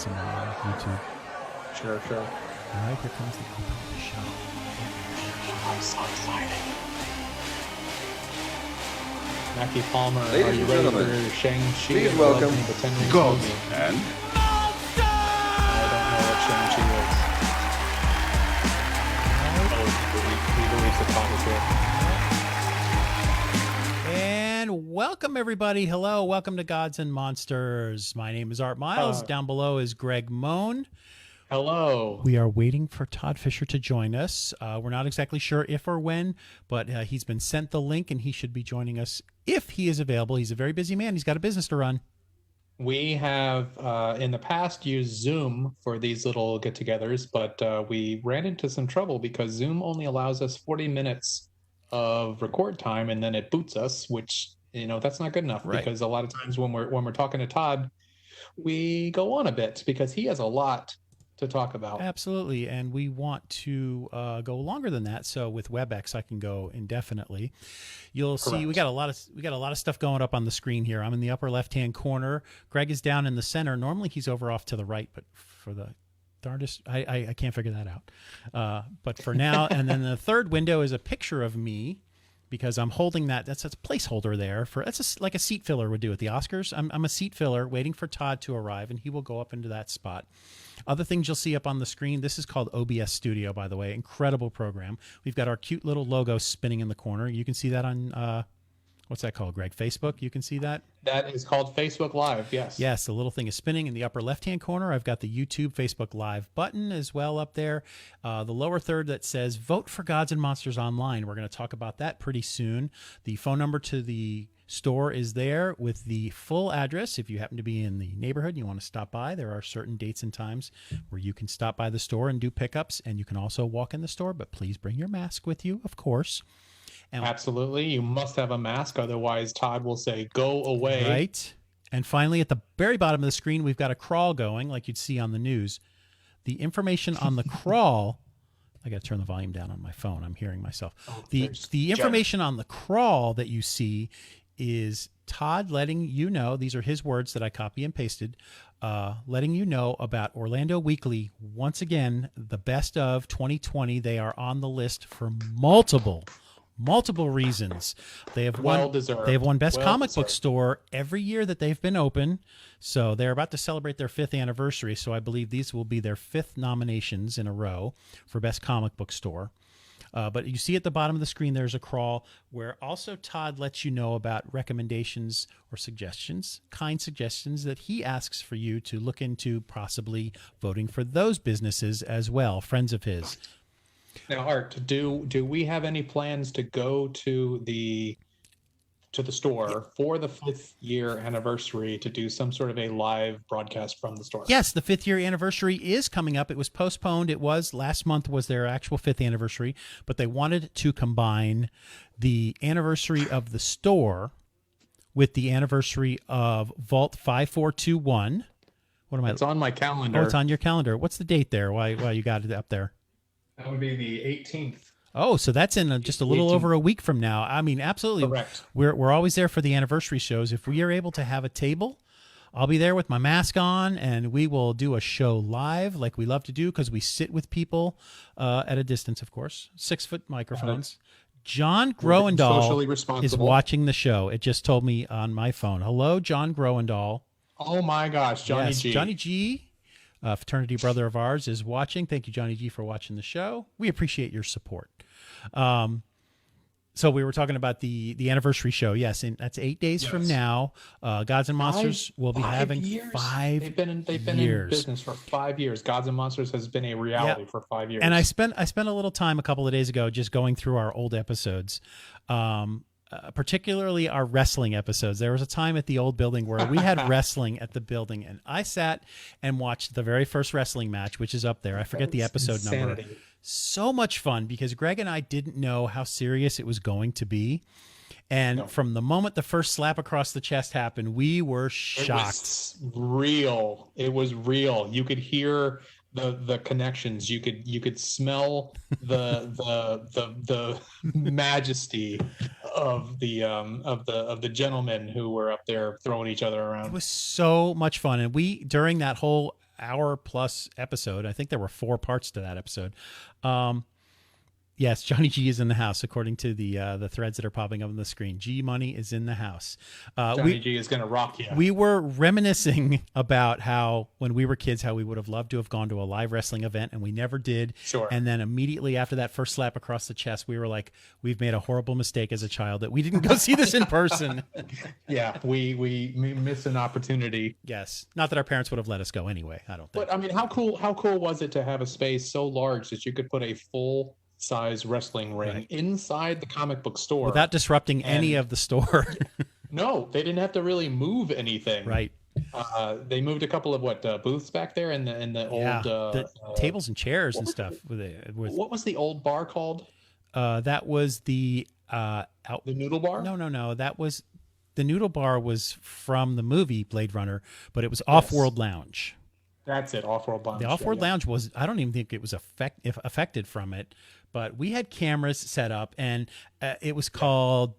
minutes in YouTube. Sure. All right, here comes the opening of the show. I'm so excited. Mackie Palmer, Ladies are you and ready gentlemen, for Shang-Chi? please and welcome Legend of the Ten Rings Ghost movie? and I don't know what Shang-Chi is. He believes the Todd is here. And welcome, everybody. Hello, welcome to Gods and Monsters. My name is Art Miles. Down below is Greg Moan. Hello. We are waiting for Todd Fisher to join us. We're not exactly sure if or when, but he's been sent the link, and he should be joining us if he is available. He's a very busy man. He's got a business to run. We have in the past used Zoom for these little get-togethers, but we ran into some trouble because Zoom only allows us 40 minutes of record time, and then it boots us, which, you know, that's not good enough. Right. Because a lot of times when we're talking to Todd, we go on a bit because he has a lot to talk about. Absolutely, and we want to go longer than that. So with WebEx, I can go indefinitely. You'll see we got a lot of stuff going up on the screen here. I'm in the upper left-hand corner. Greg is down in the center. Normally he's over off to the right, but for the darndest, I can't figure that out. But for now, and then the third window is a picture of me, because I'm holding that. That's a placeholder there for like a seat filler would do at the Oscars. I'm a seat filler waiting for Todd to arrive, and he will go up into that spot. Other things you'll see up on the screen. This is called OBS Studio, by the way. Incredible program. We've got our cute little logo spinning in the corner. You can see that on what's that called, Greg? Facebook? You can see that? That is called Facebook Live, yes. Yes, the little thing is spinning in the upper left-hand corner. I've got the YouTube Facebook Live button as well up there. The lower third that says Vote for Gods and Monsters Online. We're going to talk about that pretty soon. The phone number to the store is there with the full address. If you happen to be in the neighborhood and you want to stop by, there are certain dates and times where you can stop by the store and do pickups, and you can also walk in the store, but please bring your mask with you, of course. And absolutely. You must have a mask. Otherwise, Todd will say, go away. Right. And finally, at the very bottom of the screen, we've got a crawl going like you'd see on the news. The information on the crawl, I got to turn the volume down on my phone. I'm hearing myself. The information on the crawl that you see is Todd letting you know, these are his words that I copy and pasted, letting you know about Orlando Weekly. Once again, the best of 2020. They are on the list for multiple reasons. They have won Best Comic Book Store every year that they've been open. So they're about to celebrate their 5th anniversary. So I believe these will be their 5th nominations in a row for Best Comic Book Store. But you see at the bottom of the screen, there's a crawl where also Todd lets you know about recommendations or suggestions, kind suggestions that he asks for you to look into, possibly voting for those businesses as well, friends of his. Now, Art, do we have any plans to go to the store for the 5th year anniversary to do some sort of a live broadcast from the store? Yes, the 5th year anniversary is coming up. It was postponed. It was last month was their actual 5th anniversary, but they wanted to combine the anniversary of the store with the anniversary of Vault 5421. What am I? It's on my calendar. Oh, it's on your calendar. What's the date there? Why you got it up there? That would be the 18th. Oh, so that's in just a little over a week from now. I mean, absolutely. Correct. We're always there for the anniversary shows. If we are able to have a table, I'll be there with my mask on, and we will do a show live like we love to do, because we sit with people at a distance, of course, 6-foot microphones. John Groendahl is watching the show. It just told me on my phone. Hello, John Groendahl. Oh my gosh, Johnny G. Johnny G, a fraternity brother of ours, is watching. Thank you, Johnny G, for watching the show. We appreciate your support. So we were talking about the anniversary show. Yes, and that's 8 days from now. Gods and Monsters will be having 5 They've been in business for 5 years. Gods and Monsters has been a reality for 5 years. And I spent a little time a couple of days ago just going through our old episodes. Particularly our wrestling episodes. There was a time at the old building where we had wrestling at the building, and I sat and watched the very first wrestling match, which is up there. I forget the episode number. So much fun, because Greg and I didn't know how serious it was going to be. And from the moment the first slap across the chest happened, we were shocked. It was real. You could hear the connections. You could smell the majesty of the gentlemen who were up there throwing each other around. It was so much fun, and we during that whole hour plus episode. I think there were 4 parts to that episode. Yes, Johnny G is in the house, according to the threads that are popping up on the screen. G Money is in the house. Johnny G is going to rock you. We were reminiscing about how, when we were kids, how we would have loved to have gone to a live wrestling event, and we never did. Sure. And then immediately after that first slap across the chest, we were like, we've made a horrible mistake as a child that we didn't go see this in person. Yeah, we missed an opportunity. Yes. Not that our parents would have let us go anyway, I don't think. But I mean, how cool was it to have a space so large that you could put a full size wrestling ring inside the comic book store without disrupting any of the store? No, they didn't have to really move anything. Right. They moved a couple of booths back there in the old the tables and chairs and stuff. What was the old bar called? That was the the Noodle Bar. No. That was the Noodle Bar was from the movie Blade Runner, but it was Off-World Lounge. That's it, Off-World Lounge. The Off-World Lounge was, I don't even think it was affected from it, but we had cameras set up, and it was called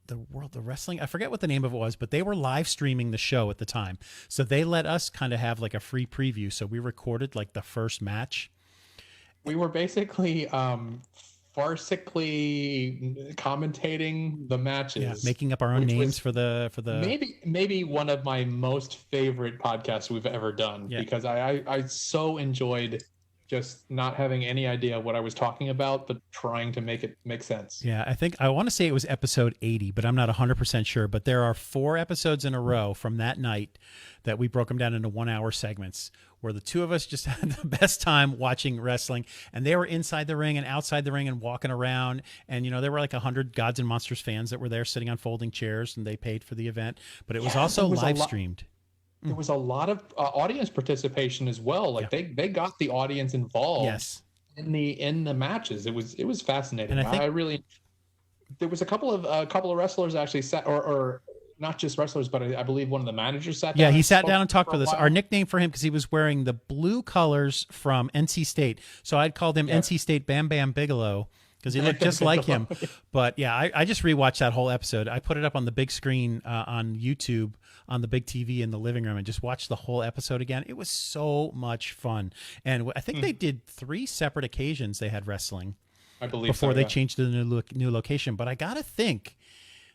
the Wrestling. I forget what the name of it was, but they were live streaming the show at the time. So they let us kind of have like a free preview. So we recorded like the first match. We were basically farcically commentating the matches, making up our own names for the maybe one of my most favorite podcasts we've ever done, because I so enjoyed just not having any idea what I was talking about, but trying to make it make sense. Yeah, I want to say it was episode 80, but I'm not 100% sure. But there are 4 episodes in a row from that night that we broke them down into 1-hour segments, where the two of us just had the best time watching wrestling, and they were inside the ring and outside the ring and walking around. And, there were like 100 Gods and Monsters fans that were there sitting on folding chairs, and they paid for the event, but it was also live streamed. There was a lot of audience participation as well. Like they got the audience involved. Yes. In the matches. It was fascinating. And I really, there was a couple of wrestlers actually sat, or not just wrestlers, but I believe one of the managers sat down. Yeah, he sat down and talked with us. Our nickname for him, because he was wearing the blue colors from NC State, so I'd called him NC State Bam Bam Bigelow, because he looked just like him. But yeah, I just rewatched that whole episode. I put it up on the big screen on YouTube, on the big TV in the living room, and just watched the whole episode again. It was so much fun. And I think they did 3 separate occasions they had wrestling, I believe, before they changed to the new location. But I got to think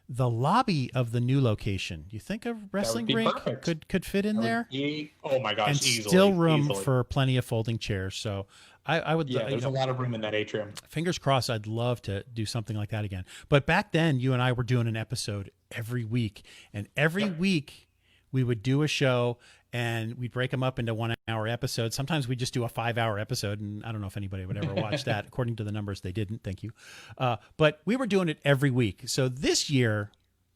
the lobby of the new location, you think a wrestling rink could fit in there? Oh my gosh, and easily. Still room for plenty of folding chairs. So I would. Yeah, there's a lot of room in that atrium. Fingers crossed. I'd love to do something like that again. But back then, you and I were doing an episode every week, and every week we would do a show, and we'd break them up into 1-hour episodes. Sometimes we just do a 5-hour episode, and I don't know if anybody would ever watch that. According to the numbers, they didn't. Thank you. But we were doing it every week. So this year,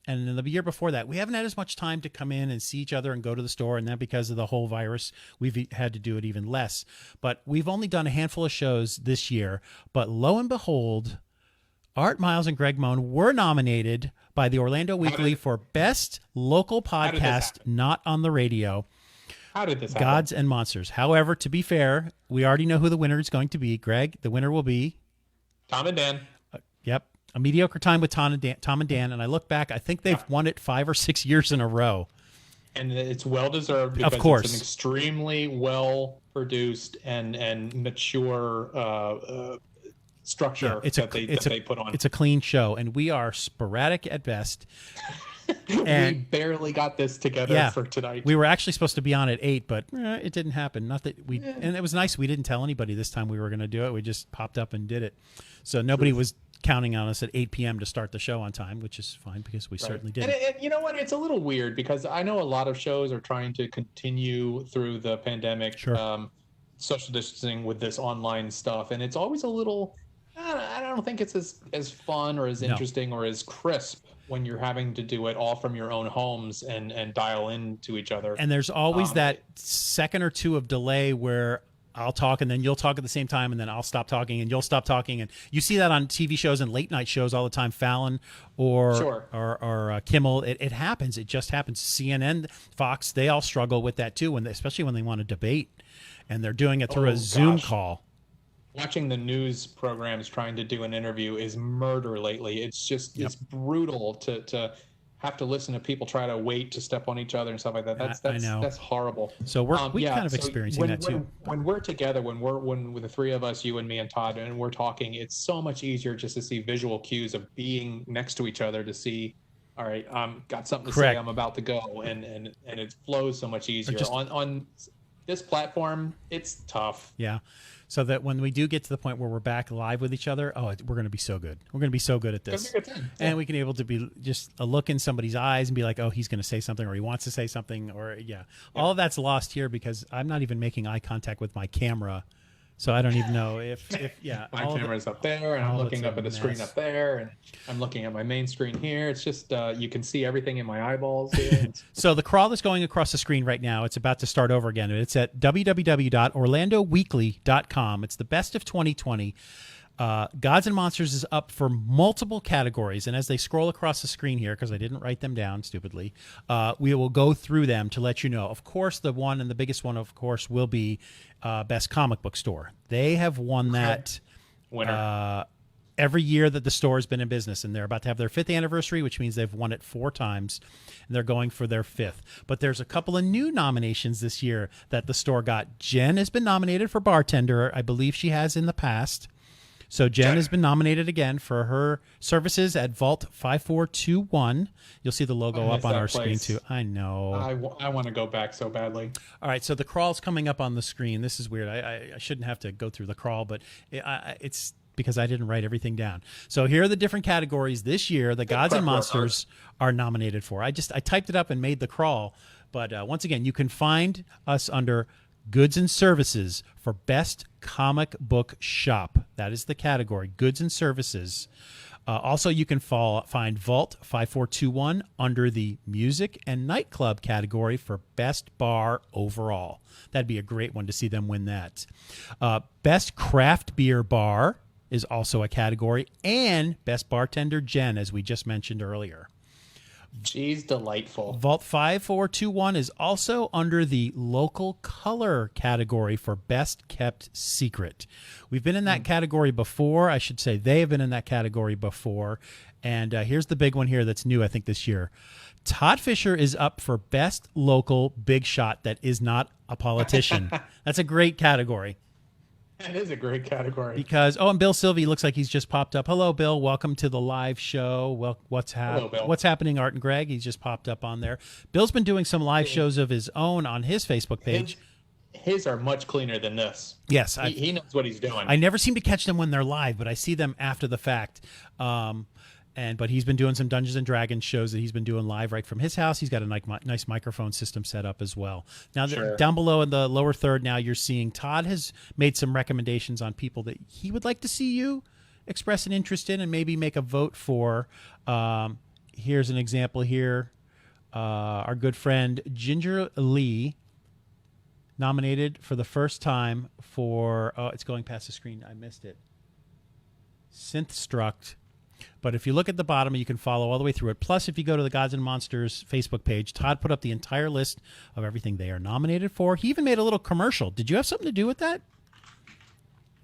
and in the year before that, we haven't had as much time to come in and see each other and go to the store. And then because of the whole virus, we've had to do it even less. But we've only done a handful of shows this year. But lo and behold, Art Miles and Greg Moan were nominated by the Orlando Weekly for Best Local Podcast Not on the Radio. How did this happen? Gods and Monsters. However, to be fair, we already know who the winner is going to be. Greg, the winner will be Tom and Dan. Yep. A mediocre time with Tom and Dan. And I look back, I think they've won it 5 or 6 years in a row. And it's well deserved, because of course. It's an extremely well produced and mature structure that they put on. It's a clean show, and we are sporadic at best. And we barely got this together for tonight. We were actually supposed to be on at 8, but it didn't happen. Not that we, and it was nice. We didn't tell anybody this time we were going to do it. We just popped up and did it. So nobody was counting on us at 8 p.m. to start the show on time, which is fine, because we certainly did. And you know what? It's a little weird, because I know a lot of shows are trying to continue through the pandemic, social distancing with this online stuff, and it's always a little. I don't think it's as fun or as interesting or as crisp when you're having to do it all from your own homes and dial into each other. And there's always that second or two of delay where I'll talk and then you'll talk at the same time, and then I'll stop talking and you'll stop talking. And you see that on TV shows and late night shows all the time, Fallon or Kimmel. It happens. It just happens. CNN, Fox, they all struggle with that too, especially when they want to debate and they're doing it through a Zoom call. Watching the news programs trying to do an interview is murder lately. It's just it's brutal to have to listen to people try to wait to step on each other and stuff like that. I know. That's horrible. So we kind of experiencing that too. When we're together, when with the three of us, you and me and Todd, and we're talking, it's so much easier just to see visual cues of being next to each other to see, all right, got something to Correct. say, I'm about to go, and it flows so much easier. On this platform, it's tough. Yeah. So that when we do get to the point where we're back live with each other, we're going to be so good. We're going to be so good at this. And we can able to be just a look in somebody's eyes and be like, oh, he's going to say something, or he wants to say something, or all of that's lost here because I'm not even making eye contact with my camera. So I don't even know if my camera's up there, and I'm looking up at the screen up there, and I'm looking at my main screen here. It's just you can see everything in my eyeballs here. So the crawl is going across the screen right now. It's about to start over again. It's at www.orlandoweekly.com. It's the best of 2020. Gods and Monsters is up for multiple categories, and as they scroll across the screen here, because I didn't write them down stupidly, we will go through them to let you know. Of course, the one and the biggest one, of course, will be Best Comic Book Store. They have won that winner every year that the store has been in business, and they're about to have their 5th anniversary, which means they've won it 4 times, and they're going for their 5th. But there's a couple of new nominations this year that the store got. Jen has been nominated for Bartender. I believe she has in the past. So Jen has been nominated again for her services at Vault 5421. You'll see the logo up on our screen too. I know. I want to go back so badly. All right, so the crawl's coming up on the screen. This is weird. I shouldn't have to go through the crawl, but it's because I didn't write everything down. So here are the different categories this year the Gods and Monsters are nominated for. I typed it up and made the crawl, but once again, you can find us under Goods and Services for Best Comic Book Shop. That is the category, Goods and Services. Also, you can find Vault 5421 under the Music and Nightclub category for Best Bar Overall. That'd be a great one to see them win that. Best Craft Beer Bar is also a category, and Best Bartender Jen, as we just mentioned earlier. She's delightful. Vault 5421 is also under the local color category for Best Kept Secret. We've been in that category before. I should say they have been in that category before. And here's the big one here that's new, I think, this year. Todd Fisher is up for Best Local Big Shot that is not a politician. That's a great category. That is a great category. Because, and Bill Sylvie looks like he's just popped up. Hello, Bill. Welcome to the live show. Well, what's happening, Art and Greg? He's just popped up on there. Bill's been doing some live shows of his own on his Facebook page. His are much cleaner than this. Yes. He knows what he's doing. I never seem to catch them when they're live, but I see them after the fact. But he's been doing some Dungeons and Dragons shows that he's been doing live right from his house. He's got a nice microphone system set up as well. Now, down below in the lower third, now you're seeing Todd has made some recommendations on people that he would like to see you express an interest in and maybe make a vote for. Here's an example here. Our good friend Ginger Lee nominated for the first time for, it's going past the screen. I missed it. Synthstruct. But if you look at the bottom, you can follow all the way through it. Plus, if you go to the Gods and Monsters Facebook page, Todd put up the entire list of everything they are nominated for. He even made a little commercial. Did you have something to do with that?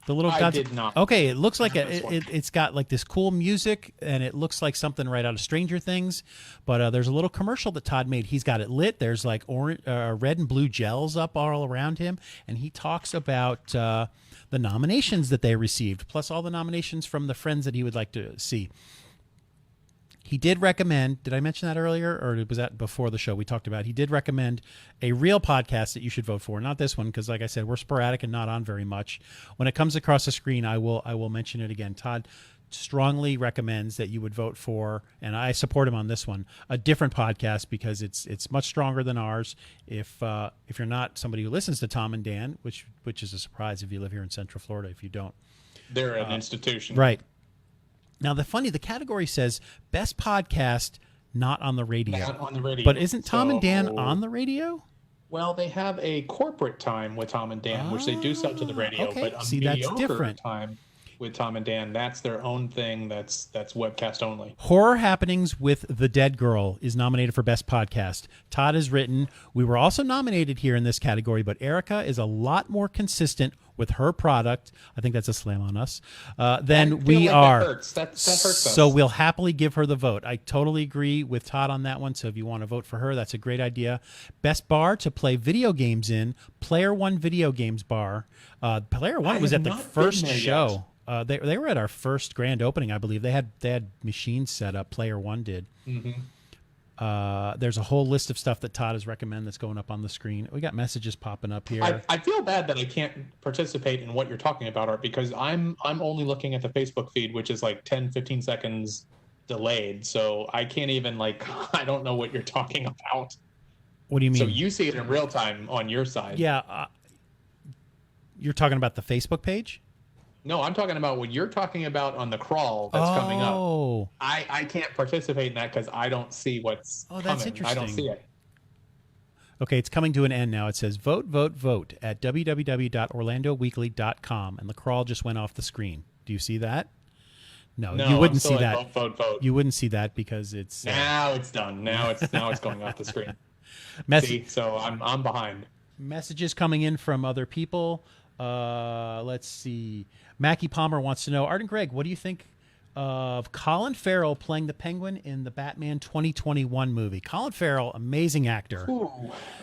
I did not. Okay, it looks like it's got like this cool music, and it looks like something right out of Stranger Things. But there's a little commercial that Todd made. He's got it lit. There's like orange, red and blue gels up all around him, and he talks about the nominations that they received, plus all the nominations from the friends that he would like to see. He did recommend, did I mention that earlier, or was that before the show we talked about? He did recommend a real podcast that you should vote for, not this one, because like I said, we're sporadic and not on very much. When it comes across the screen, I will mention it again. Todd strongly recommends that you would vote for, and I support him on this one, a different podcast because it's much stronger than ours. If you're not somebody who listens to Tom and Dan, which is a surprise if you live here in Central Florida, if you don't. They're an institution. Right. Now, the category says Best Podcast Not on the Radio. Not on the radio. But isn't Tom and Dan on the radio? Well, they have a corporate time with Tom and Dan, which they do sell to the radio. Okay. But a See, mediocre that's different. time. with Tom and Dan. That's their own thing. That's webcast only. Horror Happenings with the Dead Girl is nominated for Best Podcast. Todd has written, we were also nominated here in this category, but Erica is a lot more consistent with her product. I think that's a slam on us. Than we are. That hurts. That hurts us. So we'll happily give her the vote. I totally agree with Todd on that one. So if you want to vote for her, that's a great idea. Best bar to play video games in, Player One Video Games Bar. Player One was at the first show. They were at our first grand opening, I believe. They had machines set up. Player One did. Mm-hmm. There's a whole list of stuff that Todd has recommended that's going up on the screen. We got messages popping up here. I feel bad that I can't participate in what you're talking about, Art, because I'm only looking at the Facebook feed, which is like 10, 15 seconds delayed. So I can't even I don't know what you're talking about. What do you mean? So you see it in real time on your side. Yeah. You're talking about the Facebook page? No, I'm talking about what you're talking about on the crawl that's coming up. Oh. I can't participate in that because I don't see what's coming. That's interesting. I don't see it. Okay, it's coming to an end now. It says vote, vote, vote at www.orlandoweekly.com, and the crawl just went off the screen. Do you see that? No, you wouldn't see that. Vote, vote, vote. You wouldn't see that because it's now it's done. Now it's going off the screen. See, so I'm behind. Messages coming in from other people. Let's see. Mackie Palmer wants to know, Art and Greg, what do you think of Colin Farrell playing the Penguin in the Batman 2021 movie? Colin Farrell, amazing actor.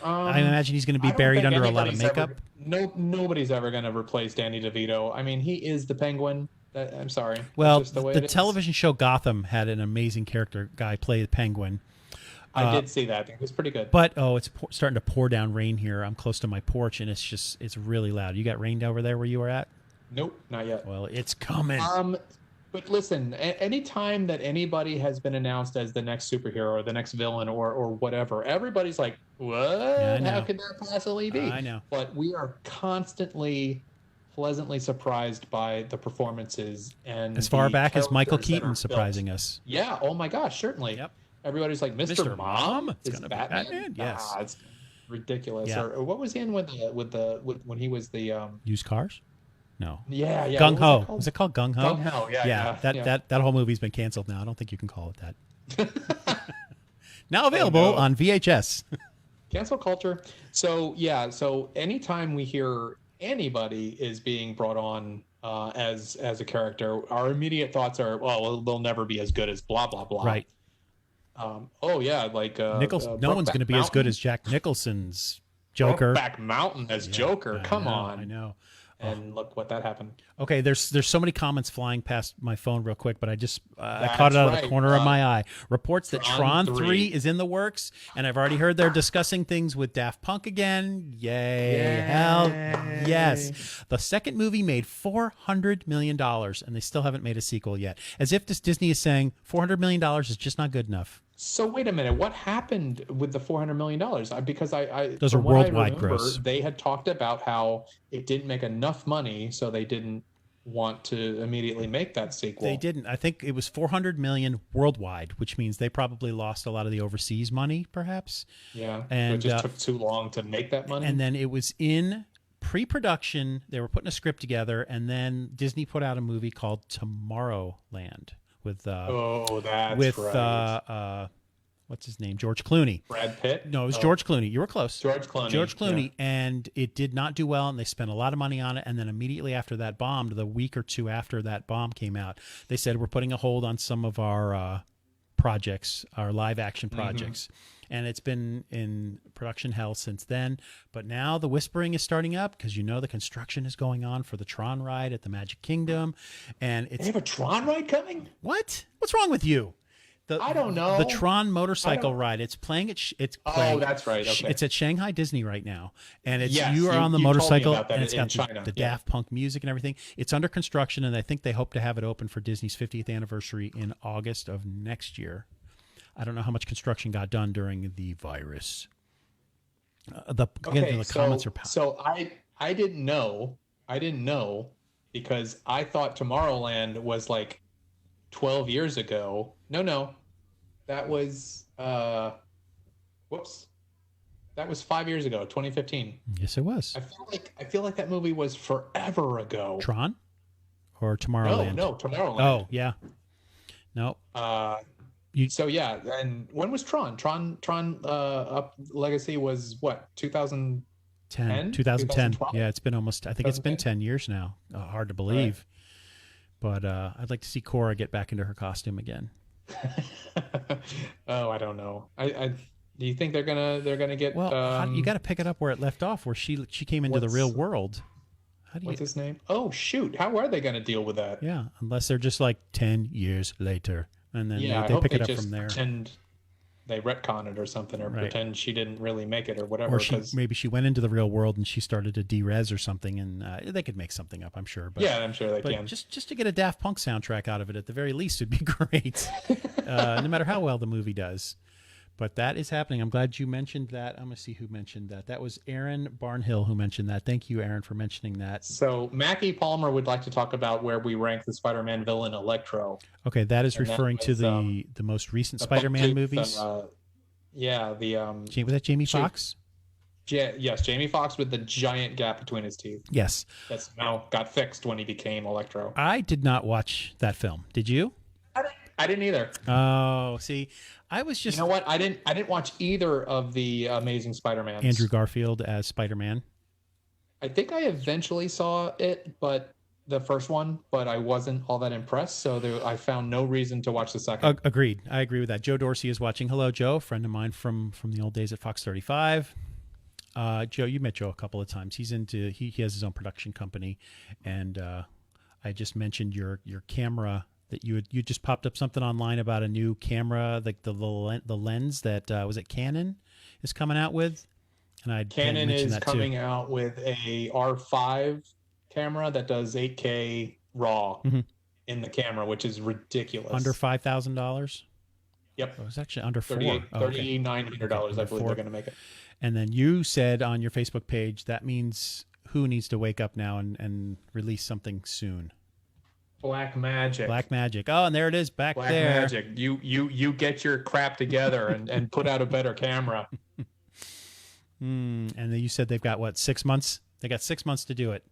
I imagine he's going to be buried under a lot of makeup. Nobody's ever going to replace Danny DeVito. I mean, he is the Penguin. I'm sorry. Well, just the television show Gotham had an amazing character guy play the Penguin. I did see that. It was pretty good. But, it's starting to pour down rain here. I'm close to my porch, and it's really loud. You got rain over there where you were at? Nope, not yet. Well, it's coming. But listen, any time that anybody has been announced as the next superhero or the next villain or whatever, everybody's like, what? Yeah, how could that possibly be? I know. But we are constantly pleasantly surprised by the performances. And as far back as Michael characters that Keaton are surprising built. us. Yeah, oh my gosh, certainly. Yep. Everybody's like, Mr. Mom? It's gonna be Batman? Batman? Yes. It's ridiculous. Yeah. Or what was he in with when he was the Used cars? No. Yeah. Gung Ho. Was it called Gung Ho? Gung Ho, yeah. That whole movie's been canceled now. I don't think you can call it that. Now available on VHS. Cancel culture. So anytime we hear anybody is being brought on as a character, our immediate thoughts are, well, they'll never be as good as blah blah blah. Right. No one's going to be as good as Jack Nicholson's Joker. Brokeback Mountain as Joker. Come on. I know. And look what that happened. Okay, there's so many comments flying past my phone real quick, but I caught it out of the corner of my eye. Reports that Tron 3 is in the works, and I've already heard they're discussing things with Daft Punk again. Yay. Hell yes. The second movie made $400 million, and they still haven't made a sequel yet. As if Disney is saying $400 million is just not good enough. So wait a minute, what happened with the $400 million? Because those are worldwide gross. They had talked about how it didn't make enough money, so they didn't want to immediately make that sequel. They didn't. I think it was $400 million worldwide, which means they probably lost a lot of the overseas money, perhaps. Yeah, and it just took too long to make that money. And then it was in pre-production. They were putting a script together, and then Disney put out a movie called Tomorrowland. With what's his name? George Clooney. Brad Pitt? No, it was George Clooney. You were close. George Clooney. Yeah. And it did not do well, and they spent a lot of money on it. And then immediately after that bombed, the week or two after that bomb came out, they said, we're putting a hold on some of our projects, our live action projects. Mm-hmm. And it's been in production hell since then. But now the whispering is starting up because the construction is going on for the Tron ride at the Magic Kingdom. And they have a Tron ride coming? What? What's wrong with you? I don't know. The Tron motorcycle ride. It's playing at. Oh, that's right. Okay. It's at Shanghai Disney right now, and it's yes, you are on the motorcycle, and it's got the Daft Punk music and everything. It's under construction, and I think they hope to have it open for Disney's 50th anniversary in August of next year. I don't know how much construction got done during the virus. The comments are. So I didn't know because I thought Tomorrowland was like 12 years ago. No. That was that was 5 years ago, 2015. Yes, it was. I feel like that movie was forever ago. Tron? or Tomorrowland? No, Tomorrowland. Oh, yeah. No. So yeah, and when was Tron? Tron Up Legacy was what, 2010? 2010. Yeah, it's been almost, I think it's been 2010? 10 years now. Hard to believe. But I'd like to see Cora get back into her costume again. Oh, I don't know. I do you think they're gonna get? Well, you got to pick it up where it left off, where she came into the real world. What's his name? Oh shoot! How are they gonna deal with that? Yeah, unless they're just like 10 years later, and then they pick it up from there. Pretend they retcon it or something, or pretend she didn't really make it or whatever. Or maybe she went into the real world and she started to derez or something, and they could make something up, I'm sure. But, yeah, I'm sure they can. Just to get a Daft Punk soundtrack out of it at the very least would be great, no matter how well the movie does. But that is happening. I'm glad you mentioned that. I'm going to see who mentioned that. That was Aaron Barnhill who mentioned that. Thank you, Aaron, for mentioning that. So Mackie Palmer would like to talk about where we rank the Spider-Man villain Electro. Okay, that is referring to the most recent Spider-Man movies. Yeah, was that Jamie Foxx? Yes, Jamie Foxx with the giant gap between his teeth. Yes. That's now got fixed when he became Electro. I did not watch that film. Did you? I didn't either. Oh, see, I was just... You know what? I didn't watch either of the Amazing Spider-Mans. Andrew Garfield as Spider-Man. I think I eventually saw it, but the first one, but I wasn't all that impressed, so I found no reason to watch the second. Agreed. I agree with that. Joe Dorsey is watching. Hello, Joe, friend of mine from the old days at Fox 35. Joe, you met Joe a couple of times. He's into he has his own production company, and I just mentioned your camera that you just popped up something online about a new camera, like the lens that was it Canon is coming out with, and Canon is coming out with a R5 camera that does 8K RAW in the camera, which is ridiculous. Under $5,000. Yep, it was actually under $3,900. I believe they're going to make it. And then you said on your Facebook page that means who needs to wake up now and release something soon. Black Magic. Oh, and there it is back Black there. Magic. You get your crap together and put out a better camera. And then you said they've got what, 6 months? They got 6 months to do it.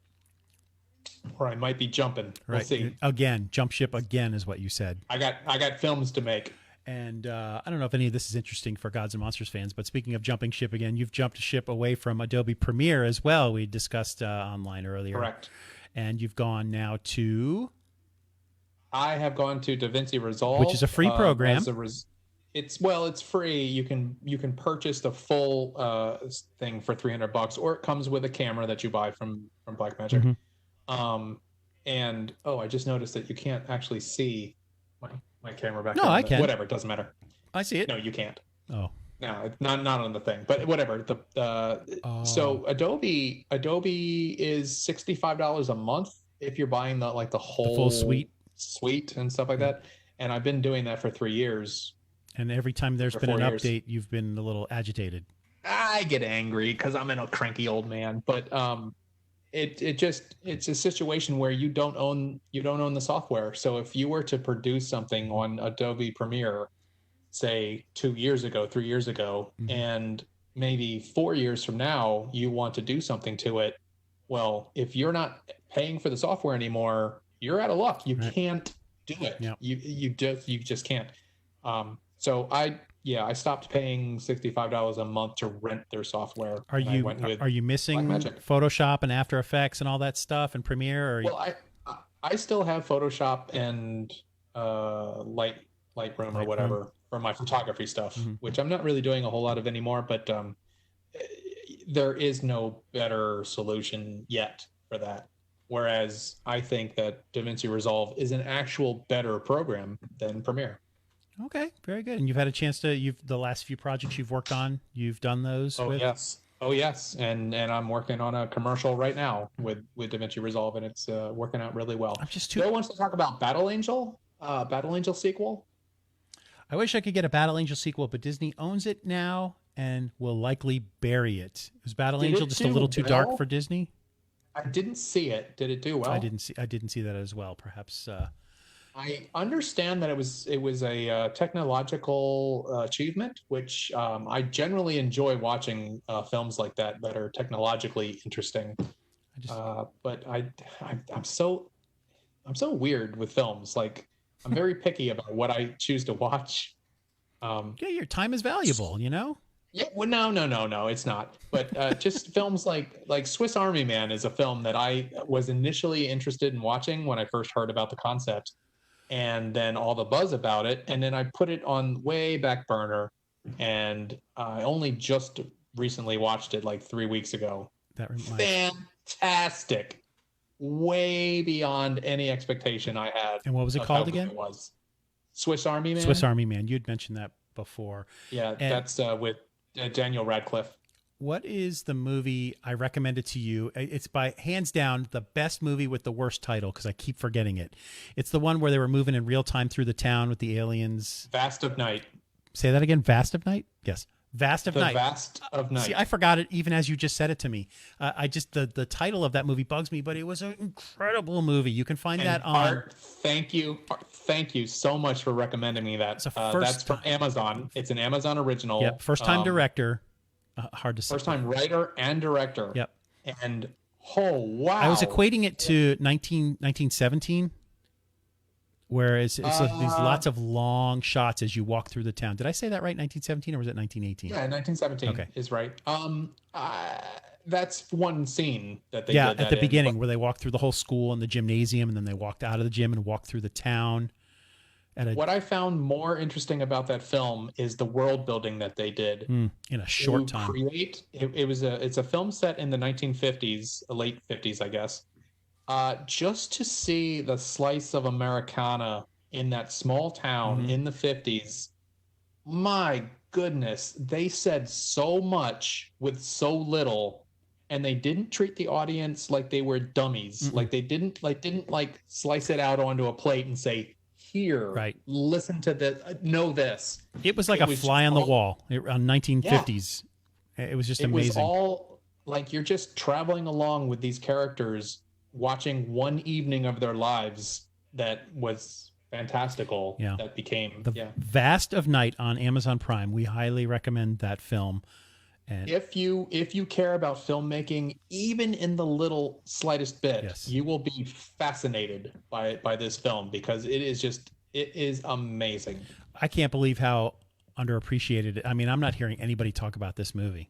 Or I might be jumping. Right. We'll see. Again, jump ship again is what you said. I got films to make. And I don't know if any of this is interesting for Gods and Monsters fans, but speaking of jumping ship again, you've jumped ship away from Adobe Premiere as well. We discussed online earlier. Correct. And you've gone now to... I have gone to Davinci Resolve, which is a free program. It's free. You can purchase the full thing for $300, or it comes with a camera that you buy from Blackmagic. And I just noticed that you can't actually see my camera back there. No, I can. Whatever, it doesn't matter. I see it. No, you can't. Oh. No, it's not on the thing, but whatever. So Adobe is $65 a month if you're buying the whole full suite and stuff like that. And I've been doing that for 3 years. And every time there's been an update, you've been a little agitated. I get angry because I'm a cranky old man, but it's a situation where you don't own the software. So if you were to produce something on Adobe Premiere, say 2 years ago, 3 years ago, and maybe 4 years from now, you want to do something to it. Well, if you're not paying for the software anymore, you're out of luck. You can't do it. Yep. You just can't. So I stopped paying $65 a month to rent their software. Are you missing Photoshop and After Effects and all that stuff and Premiere? I still have Photoshop and Lightroom or whatever for my photography stuff, which I'm not really doing a whole lot of anymore. But there is no better solution yet for that. Whereas I think that Davinci Resolve is an actual better program than Premiere. Okay, very good. And you've had a chance to the last few projects you've worked on, you've done those. Oh yes, and I'm working on a commercial right now with Davinci Resolve, and it's working out really well. Joe wants to talk about Battle Angel sequel. I wish I could get a Battle Angel sequel, but Disney owns it now and will likely bury it. Was Battle Angel just a little too dark for Disney? I didn't see it. Did it do well? I didn't see that as well. Perhaps. I understand that it was a technological achievement, which I generally enjoy watching films like that are technologically interesting. But I'm so weird with films. Like, I'm very picky about what I choose to watch. Yeah, your time is valuable, you know? Yeah, well, no, it's not. But just films like Swiss Army Man is a film that I was initially interested in watching when I first heard about the concept, and then all the buzz about it, and then I put it on way back burner, and I only just recently watched it like 3 weeks ago. That reminds Fantastic, way beyond any expectation I had. And what was it of called how good again? It was Swiss Army Man. Swiss Army Man. You'd mentioned that before. Yeah, And that's with Daniel Radcliffe. what is the movie I recommended to you? It's by hands down the best movie with the worst title because I keep forgetting it. It's the one where they were moving in real time through the town with the aliens. Vast of Night. Say that again. Vast of Night? Yes. Vast of The Night. Vast of Night. See, I forgot it even as you just said it to me. The title of that movie bugs me, but it was an incredible movie. You can find that on. Art, thank you so much for recommending me that. It's a first that's from time. Amazon. It's an Amazon original. Yep. First time director. Hard to say. First time writer and director. Yep. And oh wow! I was equating it to 1917, where it's like these lots of long shots as you walk through the town. Did I say that right? 1917 or was it 1918? Yeah, 1917 Okay. is right. That's one scene that they Yeah, did that at the in, beginning but where they walked through the whole school and the gymnasium, and then they walked out of the gym and walked through the town. What I found more interesting about that film is the world building that they did in a short to time. create. It's a film set in the 1950s, late 50s, I guess. Just to see the slice of Americana in that small town in the 50s, my goodness, they said so much with so little, and they didn't treat the audience like they were dummies. Like they didn't slice it out onto a plate and say, "Here, Right. listen to this, know this." It was like a fly on the wall on 1950s. It was just It was amazing. all like you're just traveling along with these characters, watching one evening of their lives that was fantastical. Yeah. That became The Vast of Night on Amazon Prime. We highly recommend that film. And If you care about filmmaking, even in the little slightest bit, Yes. you will be fascinated by this film because it is amazing. I can't believe how underappreciated. I mean, I'm not hearing anybody talk about this movie.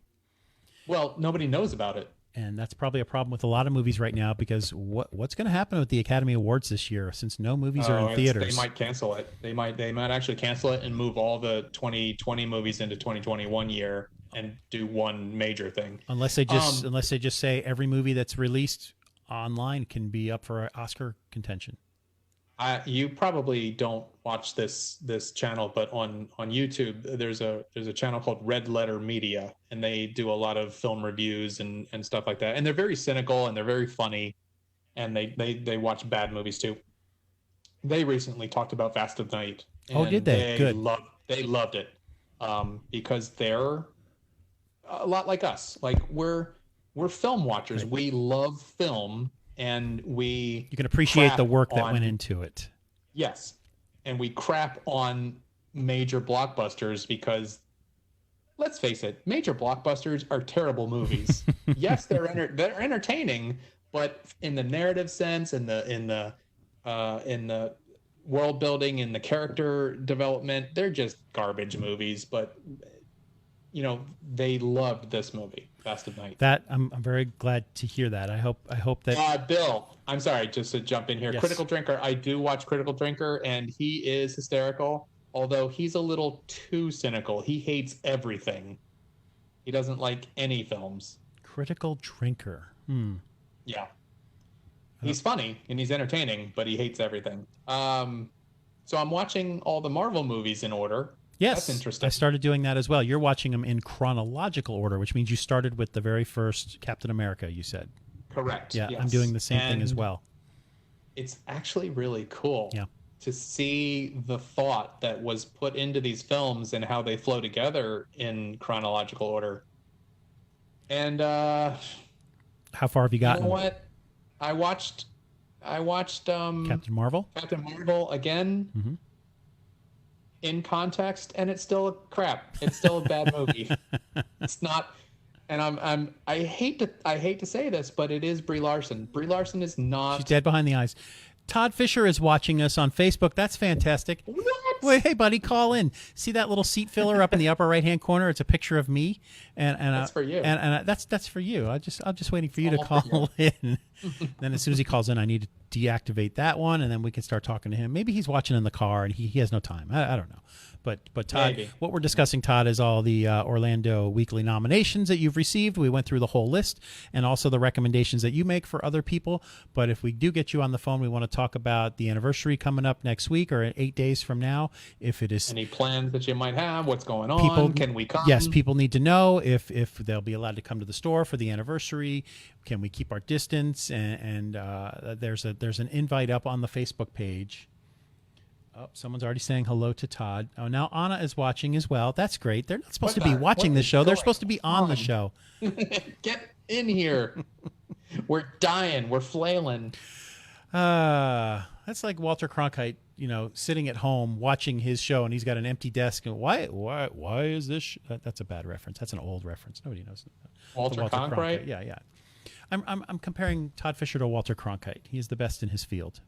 Well, nobody knows about it. And that's probably a problem with a lot of movies right now because what's going to happen with the Academy Awards this year since no movies are in theaters? They might cancel it. They might actually cancel it and move all the 2020 movies into 2021 year and do one major thing. Unless they just say every movie that's released online can be up for Oscar contention. You probably don't watch this channel, but on YouTube there's a channel called Red Letter Media, and they do a lot of film reviews and stuff like that. And they're very cynical and they're very funny, and they watch bad movies too. They recently talked about Vast of Night. Oh, did they? Good. They loved it because they're a lot like us. Like we're film watchers. Right. We love film. And you can appreciate the work that went into it. Yes. And we crap on major blockbusters because, let's face it, major blockbusters are terrible movies. Yes, they're entertaining, but in the narrative sense, in the world building, in the character development, they're just garbage movies. But they loved this movie, Vast of Night. That I'm very glad to hear that. I hope that Bill, I'm sorry, just to jump in here. Yes. Critical Drinker, I do watch Critical Drinker, and he is hysterical, although he's a little too cynical. He hates everything. He doesn't like any films. Critical Drinker. Yeah. He's funny and he's entertaining, but he hates everything. So I'm watching all the Marvel movies in order. Yes, that's interesting. I started doing that as well. You're watching them in chronological order, which means you started with the very first Captain America, you said. Correct. Yeah, yes. I'm doing the same thing as well. It's actually really cool Yeah. to see the thought that was put into these films and how they flow together in chronological order. And how far have you gotten? You know what? I watched Captain Marvel? Captain Marvel again. Mm-hmm. In context, and it's still a crap. It's still a bad movie. It's not, and I hate to say this, but it is Brie Larson. Brie Larson is not. She's dead behind the eyes. Todd Fisher is watching us on Facebook. That's fantastic. What? Wait, hey, buddy, call in. See that little seat filler up in the upper right-hand corner? It's a picture of me, and That's for you. And that's for you. I'm just waiting for you to All for call in. Then as soon as he calls in, I need to deactivate that one, and then we can start talking to him. Maybe he's watching in the car and he has no time. I don't know. But Todd, Maybe. what we're discussing, Todd, is all the Orlando Weekly nominations that you've received. We went through the whole list and also the recommendations that you make for other people. But if we do get you on the phone, we want to talk about the anniversary coming up next week or 8 days from now. If it is Any plans that you might have? What's going on? people, Can we come? Yes, people need to know if they'll be allowed to come to the store for the anniversary. Can we keep our distance? And there's an invite up on the Facebook page. Oh, someone's already saying hello to Todd. Oh, now Anna is watching as well. That's great. They're not supposed to be watching the show. They're supposed to be on the show. Get in here. We're dying. We're flailing. That's like Walter Cronkite, sitting at home watching his show, and he's got an empty desk. And why is this? That's a bad reference. That's an old reference. Nobody knows. Walter Cronkite? Yeah. I'm comparing Todd Fisher to Walter Cronkite. He is the best in his field.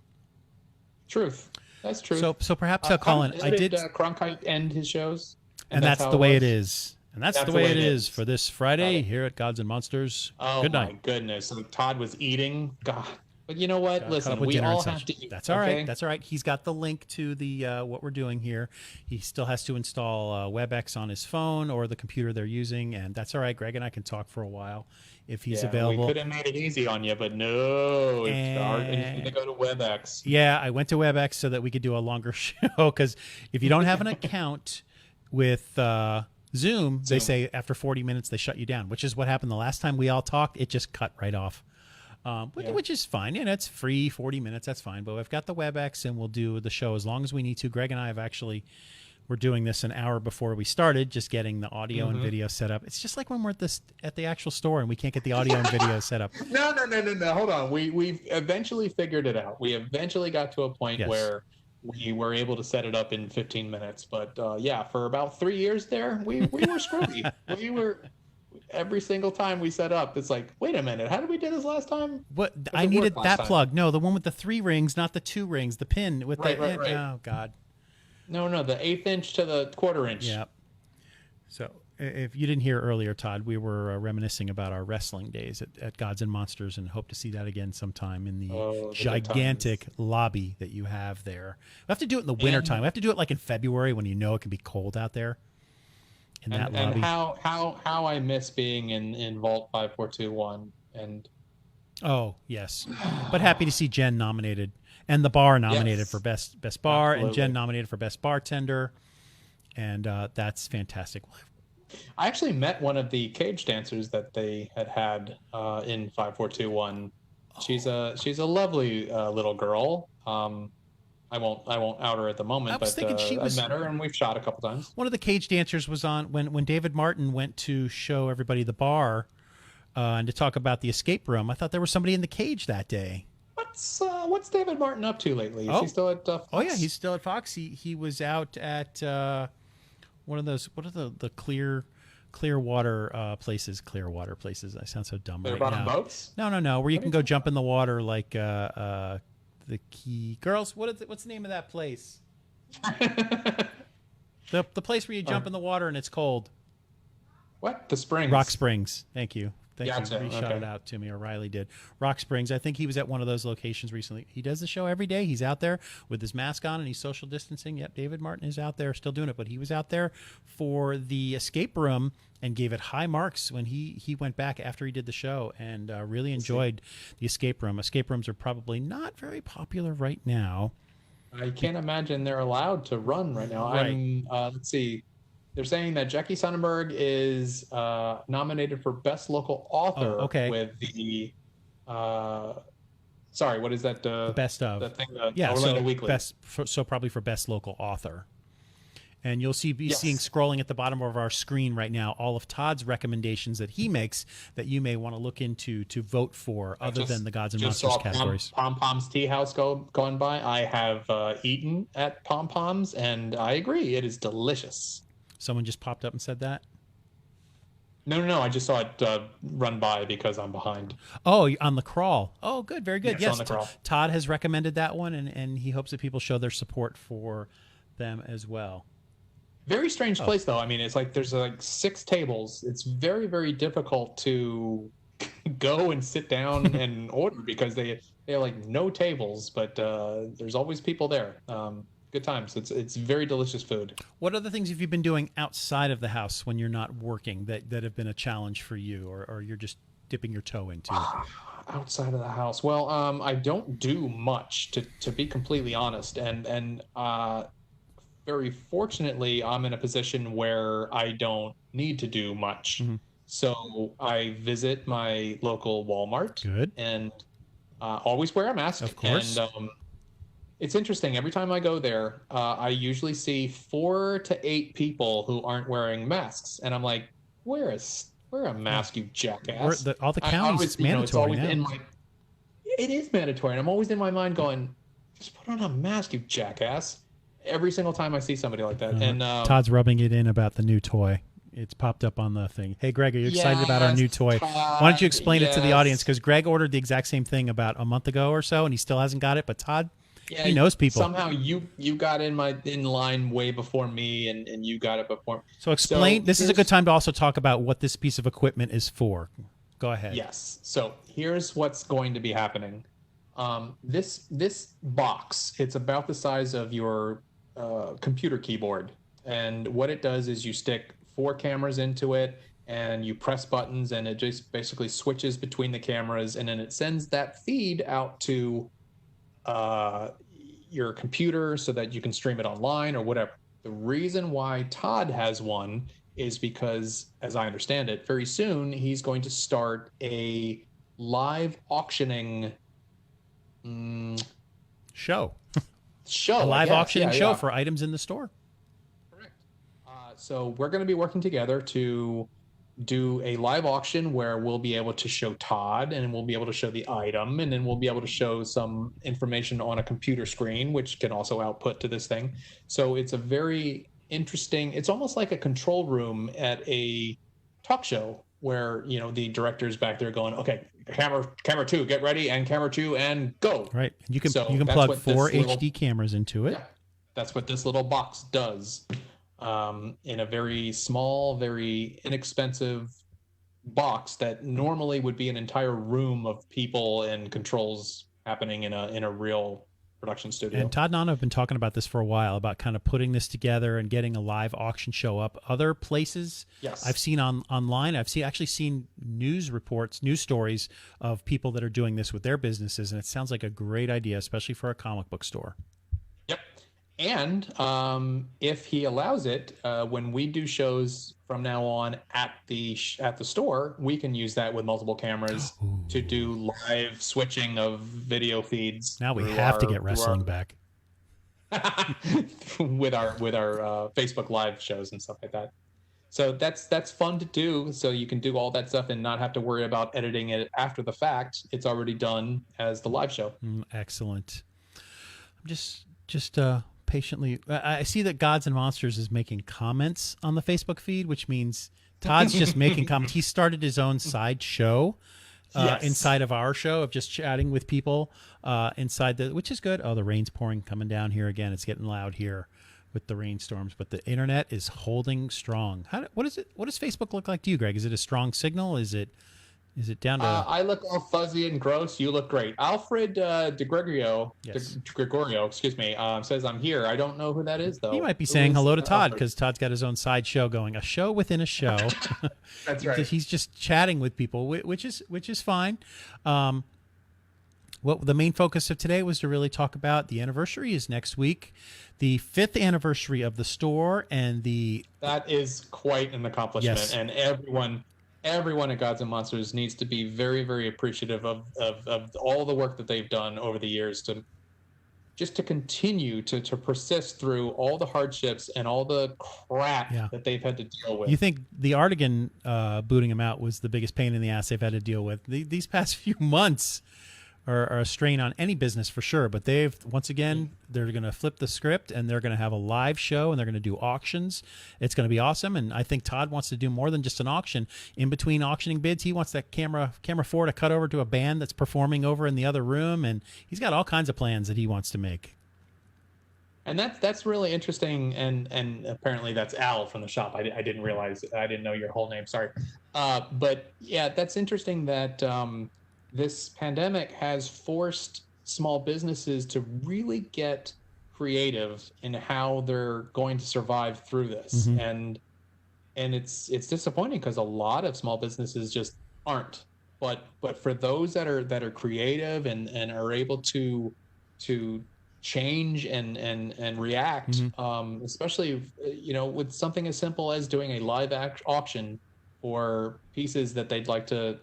Truth. That's true. So perhaps Colin, I did. Cronkite end his shows, and that's the way it is. And that's the way it is for this Friday here at Gods and Monsters. Oh, good night. My goodness. So Todd was eating. God. But you know what? Listen, we dinner all and have such. to eat. That's all right. okay? That's all right. He's got the link to the what we're doing here. He still has to install WebEx on his phone or the computer they're using, and that's all right. Greg and I can talk for a while if he's available. We could have made it easy on you, but no. You need to go to WebEx. Yeah, I went to WebEx so that we could do a longer show, because if you don't have an account with Zoom, they say after 40 minutes they shut you down, which is what happened the last time we all talked. It just cut right off. Which is fine. And it's free, 40 minutes. That's fine. But I've got the WebEx, and we'll do the show as long as we need to. Greg and I we're doing this an hour before we started, just getting the audio and video set up. It's just like when we're at the actual store and we can't get the audio and video set up. No. Hold on. We've eventually figured it out. We eventually got to a point where we were able to set it up in 15 minutes. But for about 3 years there, we were screwy. We were... Every single time we set up, it's like, wait a minute, how did we do this last time? What I needed that plug. No, the one with the 3 rings, not the 2 rings. The pin with right. Oh God. No, the 1/8 inch to the 1/4 inch. Yeah. So if you didn't hear earlier, Todd, we were reminiscing about our wrestling days at Gods and Monsters, and hope to see that again sometime in the gigantic lobby that you have there. We have to do it in the wintertime. We have to do it like in February when it can be cold out there. And how I miss being in Vault 5421 and yes, but happy to see Jen nominated and the bar nominated for best bar. Absolutely. And Jen nominated for best bartender, and that's fantastic. I actually met one of the cage dancers that they had in 5421. She's a lovely little girl. I won't out her at the moment, but I met her and we've shot a couple times. One of the cage dancers was on when David Martin went to show everybody the bar and to talk about the escape room. I thought there was somebody in the cage that day. What's David Martin up to lately? Is he still at Foxx? Oh yeah, he's still at Foxx. He was out at one of those. What are the clear water places? Clear water places. I sound so dumb right now. Boats? No. Where you can go jump in the water like. The Key Girls. What's the name of that place? the place where you jump in the water and it's cold. What? The Springs. Rock Springs. Thank you. He Okay. shot it out to me, or Riley did. Rock Springs. I think he was at one of those locations recently. He does the show every day. He's out there with his mask on and he's social distancing. Yep, David Martin is out there still doing it, but he was out there for the escape room and gave it high marks when he went back after he did the show, and really enjoyed the escape room. Escape rooms are probably not very popular right now. I can't imagine they're allowed to run right now. Right. Let's see. They're saying that Jackie Sonnenberg is nominated for Best Local Author with the what is that? The best of. The thing, Orlando Weekly. So probably for Best Local Author. And you'll be seeing scrolling at the bottom of our screen right now all of Todd's recommendations that he makes that you may want to look into to vote for, other than the Gods and Monsters categories. Pom Pom's Tea House going by. I have eaten at Pom Pom's, and I agree, it is delicious. Someone just popped up and said that? No. I just saw it run by because I'm behind. Oh, on the crawl. Oh, good. Very good. Yes, Yes. on the crawl. Todd has recommended that one, and he hopes that people show their support for them as well. Very strange place, though. I mean, it's like there's like 6 tables. It's very, very difficult to go and sit down and order because they have like no tables, but there's always people there. Good times. It's very delicious food. What other things have you been doing outside of the house when you're not working that have been a challenge for you, or you're just dipping your toe into? Outside of the house, well, I don't do much to be completely honest, and very fortunately, I'm in a position where I don't need to do much. Mm-hmm. So I visit my local Walmart. Good. And always wear a mask. Of course. And it's interesting. Every time I go there, I usually see 4 to 8 people who aren't wearing masks. And I'm like, wear a mask, you jackass. All the counties, mandatory it's always now. it is mandatory. And I'm always in my mind going, just put on a mask, you jackass. Every single time I see somebody like that. And Todd's rubbing it in about the new toy. It's popped up on the thing. Hey, Greg, are you excited about our new toy? Todd, Why don't you explain it to the audience? Because Greg ordered the exact same thing about a month ago or so, and he still hasn't got it. But Todd, he knows people. Somehow you got in line way before me, and you got it before. So explain. This is a good time to also talk about what this piece of equipment is for. Go ahead. Yes. So here's what's going to be happening. This box, it's about the size of your computer keyboard, and what it does is you stick 4 cameras into it, and you press buttons, and it just basically switches between the cameras, and then it sends that feed out to your computer so that you can stream it online or whatever. The reason why Todd has one is because, as I understand it, very soon he's going to start a live auctioning show. A live auctioning show for items in the store. Correct. So we're going to be working together to do a live auction where we'll be able to show Todd, and we'll be able to show the item, and then we'll be able to show some information on a computer screen, which can also output to this thing. So it's a very interesting, it's almost like a control room at a talk show where, the director's back there going, okay, camera 2, get ready, and camera 2, and go. Right. You can plug 4 HD cameras into it. Yeah, that's what this little box does. In a very small, very inexpensive box that normally would be an entire room of people and controls happening in a real production studio. And Todd and Anna have been talking about this for a while, about kind of putting this together and getting a live auction show up. Other places I've seen online, I've actually seen news reports, news stories of people that are doing this with their businesses, and it sounds like a great idea, especially for a comic book store. Yep. And if he allows it, when we do shows from now on at the store, we can use that with multiple cameras to do live switching of video feeds. Now we have to get wrestling back with our Facebook Live shows and stuff like that. So that's fun to do. So you can do all that stuff and not have to worry about editing it after the fact. It's already done as the live show. Excellent. I'm just patiently. I see that Gods and Monsters is making comments on the Facebook feed, which means Todd's just making comments. He started his own side show inside of our show of just chatting with people inside which is good. Oh, the rain's pouring coming down here again. It's getting loud here with the rainstorms, but the internet is holding strong. What does Facebook look like to you, Greg? Is it a strong signal? Is it down to? I look all fuzzy and gross. You look great. Alfred Gregorio, excuse me, says I'm here. I don't know who that is, though. He might be saying hello to Todd because Todd's got his own side show going, a show within a show. That's right. He's just chatting with people, which is fine. What the main focus of today was to really talk about the anniversary is next week, the 5th anniversary of the store, and that is quite an accomplishment, yes. And everyone at Gods and Monsters needs to be very, very appreciative of all the work that they've done over the years to continue to persist through all the hardships and all the crap that they've had to deal with. You think the Artigan booting them out was the biggest pain in the ass they've had to deal with? These past few months or a strain on any business for sure. But once again, they're going to flip the script and they're going to have a live show and they're going to do auctions. It's going to be awesome. And I think Todd wants to do more than just an auction. In between auctioning bids, he wants that camera 4 to cut over to a band that's performing over in the other room. And he's got all kinds of plans that he wants to make. And that's really interesting, and apparently that's Al from the shop. I didn't realize, I didn't know your whole name. Sorry, but yeah, that's interesting that this pandemic has forced small businesses to really get creative in how they're going to survive through this, and it's disappointing because a lot of small businesses just aren't. But for those that are creative and are able to change and react, especially with something as simple as doing a live auction for pieces that they'd like to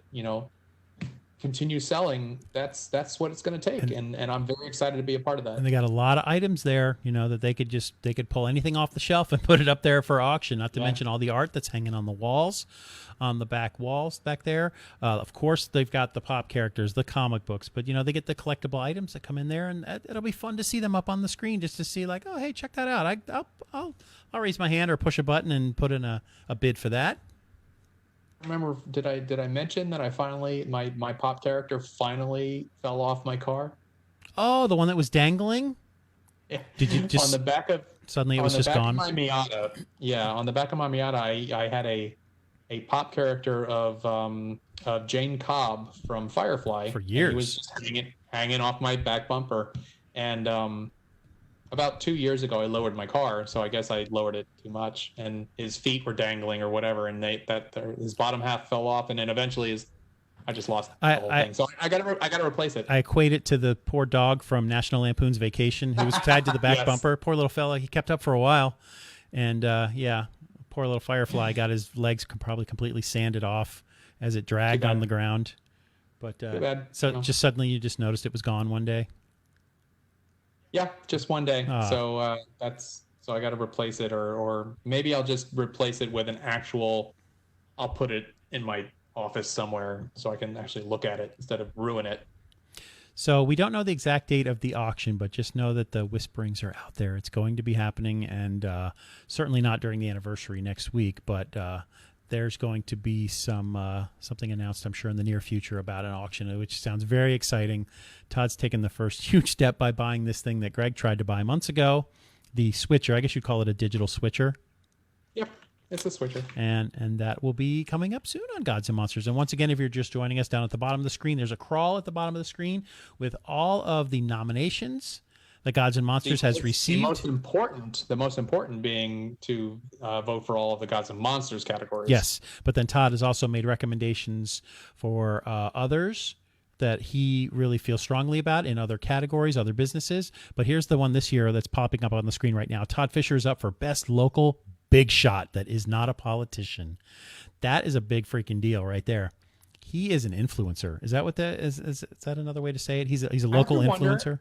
continue selling, that's what it's going to take, and I'm very excited to be a part of that. And they got a lot of items there, that they could pull anything off the shelf and put it up there for auction, not to mention all the art that's hanging on the walls, on the back walls back there. Of course, they've got the pop characters, the comic books, but they get the collectible items that come in there, and it'll be fun to see them up on the screen, just to see, like, oh, hey, check that out. I'll raise my hand or push a button and put in a bid for that. Remember, did I mention that I finally, my pop character finally fell off my car? Oh, the one that was dangling? Yeah. Did you just on the back of suddenly it was just gone? On the back of my Miata, yeah, on the back of my Miata, I had a pop character of Jane Cobb from Firefly for years. He was just hanging off my back bumper, and about 2 years ago, I lowered my car, so I guess I lowered it too much, and his feet were dangling or whatever, and his bottom half fell off, and then eventually I just lost the whole thing. So I gotta replace it. I equate it to the poor dog from National Lampoon's Vacation who was tied to the back bumper. Poor little fella. He kept up for a while, and poor little Firefly got his legs probably completely sanded off as it dragged on the ground. But just suddenly you just noticed it was gone one day. Yeah, just one day. So I got to replace it, or maybe I'll just replace it with an actual. I'll put it in my office somewhere so I can actually look at it instead of ruin it. So we don't know the exact date of the auction, but just know that the whisperings are out there. It's going to be happening, and certainly not during the anniversary next week, but there's going to be something announced, I'm sure, in the near future about an auction, which sounds very exciting. Todd's taken the first huge step by buying this thing that Greg tried to buy months ago, the switcher. I guess you'd call it a digital switcher. Yep, it's a switcher. And that will be coming up soon on Gods and Monsters. And once again, if you're just joining us, down at the bottom of the screen, there's a crawl at the bottom of the screen with all of the nominations that Gods and Monsters has received. The most important being to vote for all of the Gods and Monsters categories. Yes, but then Todd has also made recommendations for others that he really feels strongly about in other categories, other businesses. But here's the one this year that's popping up on the screen right now. Todd Fisher is up for Best Local Big Shot that is not a politician. That is a big freaking deal right there. He is an influencer. Is that what that is? Is that another way to say it? He's a local influencer.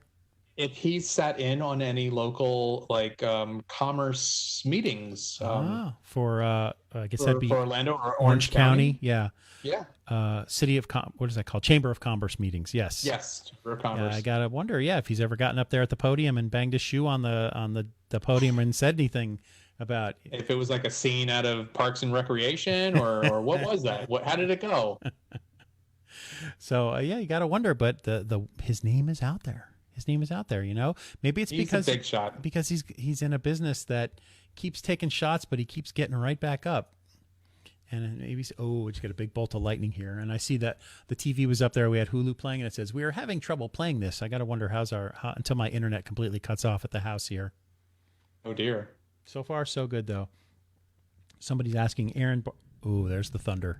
If he's sat in on any local commerce meetings for I guess that'd be for Orlando or Orange County. Yeah. City of what is that called? Chamber of Commerce meetings. Yes, Chamber of Commerce. I gotta wonder, if he's ever gotten up there at the podium and banged his shoe on the podium and said anything about if it was like a scene out of Parks and Recreation or what was that? How did it go? So you gotta wonder, but his name is out there. His name is out there, Maybe it's because a big shot. Because he's in a business that keeps taking shots, but he keeps getting right back up. And maybe it's got a big bolt of lightning here. And I see that the TV was up there. We had Hulu playing, and it says we are having trouble playing this. I got to wonder until my internet completely cuts off at the house here. Oh dear. So far, so good though. Somebody's asking Aaron. There's the thunder.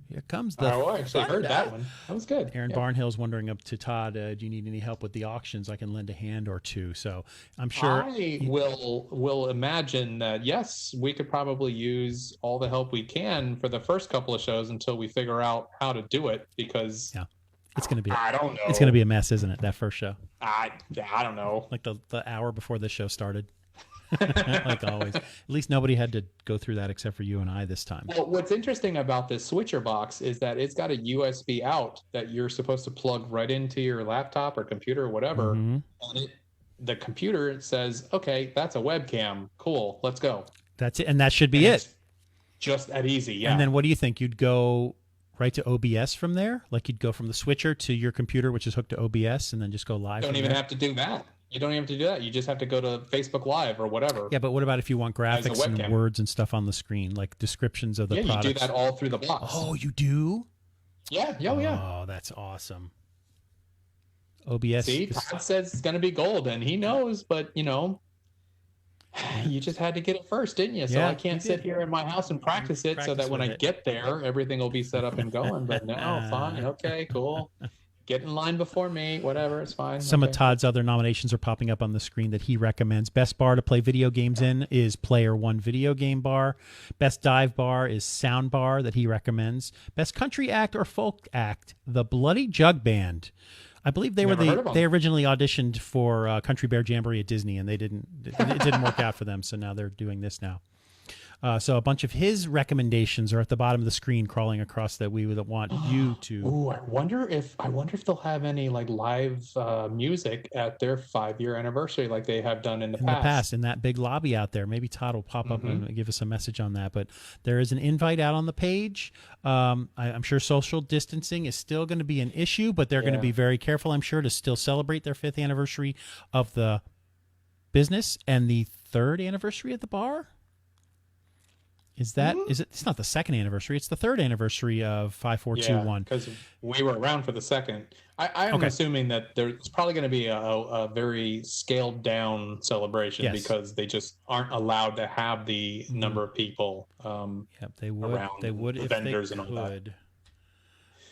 Here comes the. I actually heard that one. That was good. Aaron Barnhill's wondering up to Todd, do you need any help with the auctions? I can lend a hand or two. So I'm sure. I will imagine that, yes, we could probably use all the help we can for the first couple of shows until we figure out how to do it, because it's going to be. I don't know. It's going to be a mess, isn't it? That first show. I don't know. Like the hour before this show started. Like always. At least nobody had to go through that except for you and I this time. Well, what's interesting about this switcher box is that it's got a USB out that you're supposed to plug right into your laptop or computer or whatever. Mm-hmm. And the computer says, okay, that's a webcam. Cool, let's go. That's it. And that should be it. Just that easy, yeah. And then what do you think? You'd go right to OBS from there? Like you'd go from the switcher to your computer, which is hooked to OBS, and then just go live? You don't even have to do that. You don't even have to do that. You just have to go to Facebook Live or whatever. Yeah, but what about if you want graphics and words and stuff on the screen, like descriptions of the products? You do that all through the box. Oh, you do? Yeah. Oh, that's awesome. OBS. See, Todd says it's going to be gold, and he knows, but, you just had to get it first, didn't you? So I can't sit here in my house and practice it so that when I get there, everything will be set up and going. But no, fine. Okay, cool. Get in line before me, whatever, it's fine. Some of Todd's other nominations are popping up on the screen that he recommends. Best bar to play video games in is Player One Video Game Bar. Best dive bar is Sound Bar that he recommends. Best country act or folk act, the Bloody Jug Band. I believe they originally auditioned for Country Bear Jamboree at Disney, and it didn't work out for them, so now they're doing this now. So a bunch of his recommendations are at the bottom of the screen, crawling across that we would want you to. Ooh, I wonder if they'll have any like live music at their 5-year anniversary, like they have done in the past. In that big lobby out there. Maybe Todd will pop up and give us a message on that. But there is an invite out on the page. I'm sure social distancing is still going to be an issue, but they're going to be very careful, I'm sure, to still celebrate their 5th anniversary of the business and the 3rd anniversary of the bar. Is it? It's not the 2nd anniversary. It's the 3rd anniversary of 5421. Because we were around for the 2nd. I'm assuming that there's probably going to be a very scaled down celebration because they just aren't allowed to have the number of people. They would if vendors they could, and all that.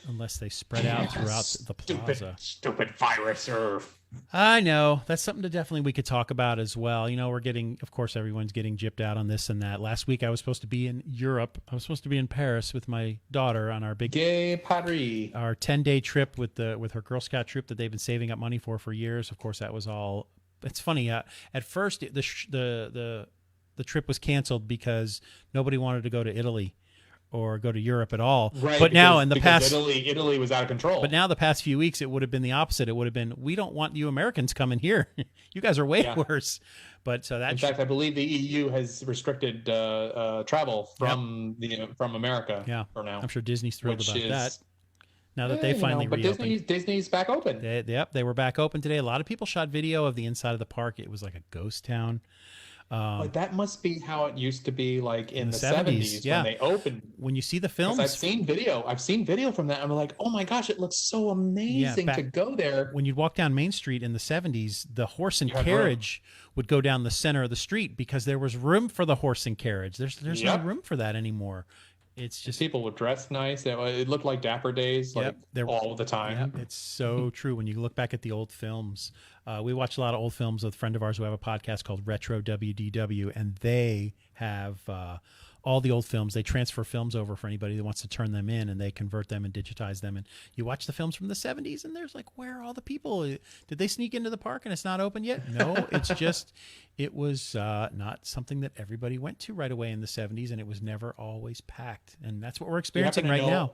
Unless they spread out throughout the plaza. Stupid virus or. I know. That's something we could talk about as well. Of course, everyone's getting gypped out on this and that. Last week, I was supposed to be in Europe. I was supposed to be in Paris with my daughter on our big Paris. Our 10-day trip with her Girl Scout troop that they've been saving up money for years. Of course, that was all. It's funny. At first, the trip was canceled because nobody wanted to go to Italy or go to Europe at all. Right, but now in the past, Italy was out of control. But now the past few weeks, it would have been the opposite. It would have been, we don't want you Americans coming here. You guys are way worse. But so that. In fact, I believe the EU has restricted travel from America. Yeah. For now. I'm sure Disney's thrilled about that. Now that they finally reopened. But Disney's back open. They were back open today. A lot of people shot video of the inside of the park. It was like a ghost town. But that must be how it used to be, like in the 70s when they opened. When you see the films, I've seen video from that. I'm like, oh my gosh, it looks so amazing to go there. When you'd walk down Main Street in the 70s, the horse and carriage would go down the center of the street because there was room for the horse and carriage. There's no room for that anymore. It's just people would dress nice. It looked like Dapper Days, all the time. It's so true. When you look back at the old films, we watch a lot of old films with a friend of ours who have a podcast called Retro WDW, and they have all the old films. They transfer films over for anybody that wants to turn them in, and they convert them and digitize them. And you watch the films from the 70s, and there's like, where are all the people? Did they sneak into the park and it's not open yet? No, it's just, it was not something that everybody went to right away in the 70s, and it was never always packed. And that's what we're experiencing right now.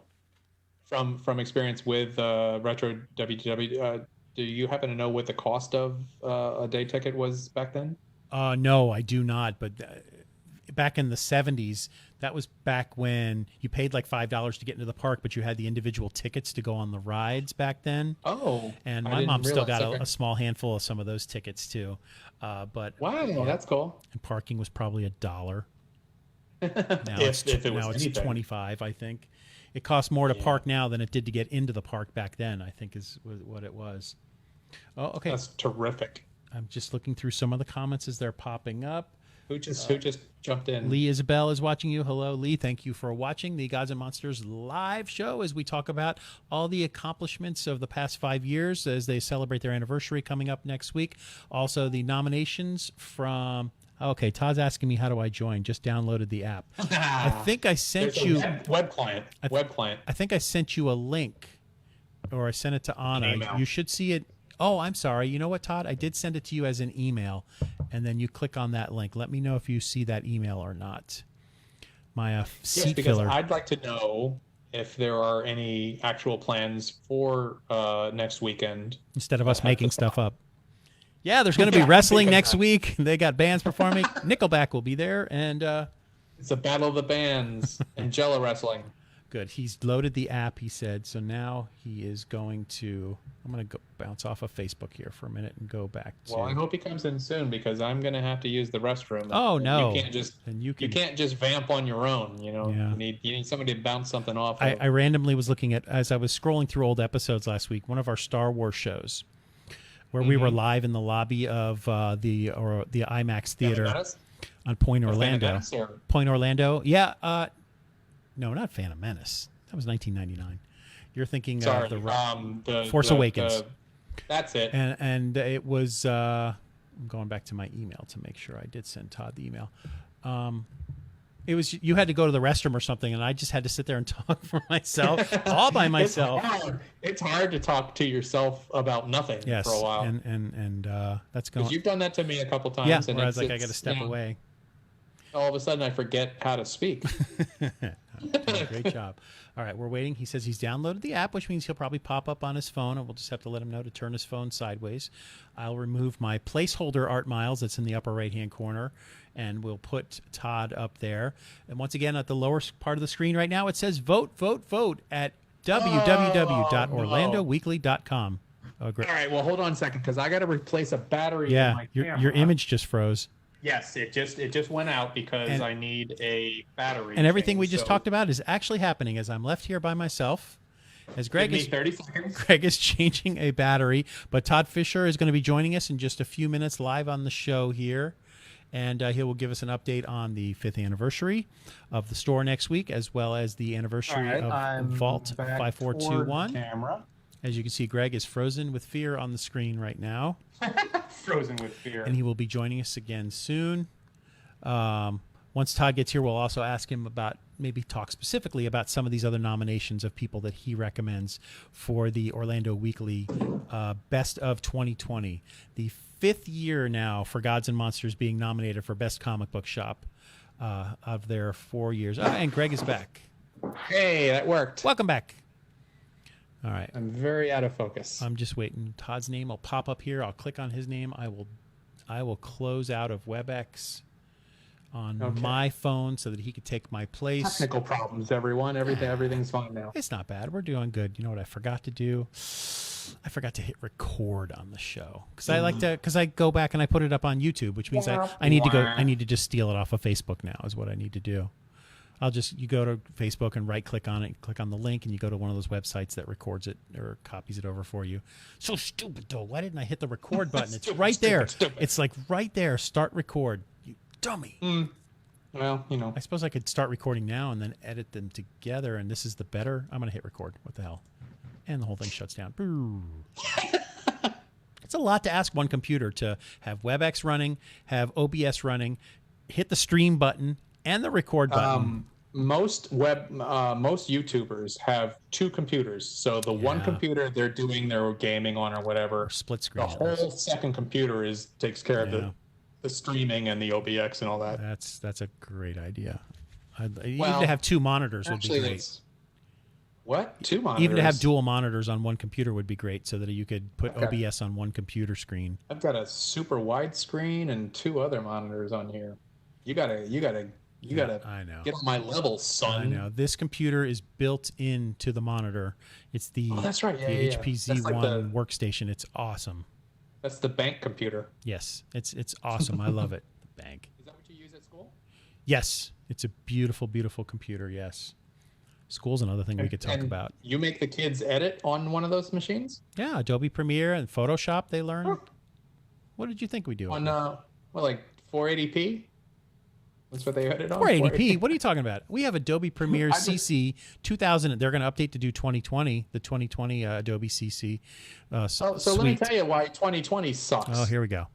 From experience with Retro WDW, do you happen to know what the cost of a day ticket was back then? No, I do not. But back in the 70s, that was back when you paid like $5 to get into the park, but you had the individual tickets to go on the rides back then. Oh, and my mom still got a small handful of some of those tickets too. But wow, that's cool. And parking was probably $1. Now it's $25, I think. It costs more to park now than it did to get into the park back then, I think is what it was. Oh, okay. That's terrific. I'm just looking through some of the comments as they're popping up. Who just jumped in? Lee Isabel is watching you. Hello, Lee. Thank you for watching the Gods and Monsters live show as we talk about all the accomplishments of the past 5 years as they celebrate their anniversary coming up next week. Also, the nominations from... Okay, Todd's asking me how do I join. Just downloaded the app. I think I sent you... Web client. I think I sent you a link, or I sent it to Anna. You should see it... Oh, I'm sorry. You know what, Todd? I did send it to you as an email, and then you click on that link. Let me know if you see that email or not. My seat because filler. I'd like to know if there are any actual plans for next weekend. Instead of us making stuff up. Yeah, there's going to be wrestling next week. They got bands performing. Nickelback will be there, and it's a battle of the bands and Jello wrestling. good. He's loaded the app, he said. So now he is going to. I'm going to go bounce off of Facebook here for a minute and go back to. Well, I hope he comes in soon because I'm going to have to use the restroom. Oh no! You can't just and you can't just vamp on your own. You know, Yeah. you need somebody to bounce something off. I randomly was looking at, as I was scrolling through old episodes last week, one of our Star Wars shows, where we were live in the lobby of the IMAX theater on Point Orlando. Point Orlando, yeah. No, not Phantom Menace. That was 1999. You're thinking Sorry, the Force Awakens. That's it. And it was. I'm going back to my email to make sure I did send Todd the email. It was, you had to go to the restroom or something, and I just had to sit there and talk for myself, all by myself. It's hard to talk to yourself about nothing for a while. And that's going. Because you've done that to me a couple times. Yeah, and where I was like, I got to step away. All of a sudden, I forget how to speak. Great job. All right, we're waiting. He says he's downloaded the app, which means he'll probably pop up on his phone, and we'll just have to let him know to turn his phone sideways. I'll remove my placeholder Art Miles that's in the upper right-hand corner, and we'll put Todd up there. And once again, at the lower part of the screen right now, it says vote, vote, vote at www.orlandoweekly.com. Oh, great. All right, well, hold on a second, because I got to replace a battery in my camera. Your image just froze. Yes, it just went out because I need a battery. And everything we just talked about is actually happening as I'm left here by myself. As Greg Give me 30 seconds. Greg is changing a battery, but Todd Fisher is going to be joining us in just a few minutes live on the show here. And he will give us an update on the 5th anniversary of the store next week, as well as the anniversary of Vault 5421. Camera. As you can see, Greg is frozen with fear on the screen right now. Frozen with fear. And he will be joining us again soon. Once Todd gets here, we'll also ask him about, maybe talk specifically about some of these other nominations of people that he recommends for the Orlando Weekly Best of 2020. The 5th year now for Gods and Monsters being nominated for Best Comic Book Shop of their 4 years. And Greg is back. Hey, that worked. Welcome back. All right. I'm very out of focus. I'm just waiting. Todd's name will pop up here. I'll click on his name. I will close out of WebEx on my phone so that he could take my place. Technical problems, everyone. Everything's fine now. It's not bad. We're doing good. You know what I forgot to do? I forgot to hit record on the show because I go back and I put it up on YouTube, which means I need to just steal it off of Facebook now is what I need to do. You go to Facebook and right click on it, click on the link, and you go to one of those websites that records it or copies it over for you. So stupid though. Why didn't I hit the record button? It's right there. It's like right there. Start record. You dummy. Well, you know. I suppose I could start recording now and then edit them together, and this is the better. I'm going to hit record. What the hell? And the whole thing shuts down. It's a lot to ask one computer to have WebEx running, have OBS running, hit the stream button, and the record button. Most YouTubers have 2 computers. So the one computer they're doing their gaming on or whatever. Or split screen. The whole second computer takes care of the streaming and the OBX and all that. That's a great idea. Even to have 2 monitors would be great. What? 2 monitors? Even to have dual monitors on one computer would be great, so that you could put OBS on one computer screen. I've got a super wide screen and 2 other monitors on here. You gotta I know. Get on my level, son. I know. This computer is built into the monitor. It's the that's right. the HP Z1 workstation. It's awesome. That's the bank computer. Yes, it's awesome. I love it. The bank. Is that what you use at school? Yes, it's a beautiful, beautiful computer. Yes. School's another thing we could talk about. You make the kids edit on one of those machines? Yeah, Adobe Premiere and Photoshop they learn. Oh. What did you think we do? On like 480p? That's what they edit on? 480p? What are you talking about? We have Adobe Premiere CC 2000. They're going to update to do 2020, the 2020 Adobe CC. So let me tell you why 2020 sucks. Oh, here we go.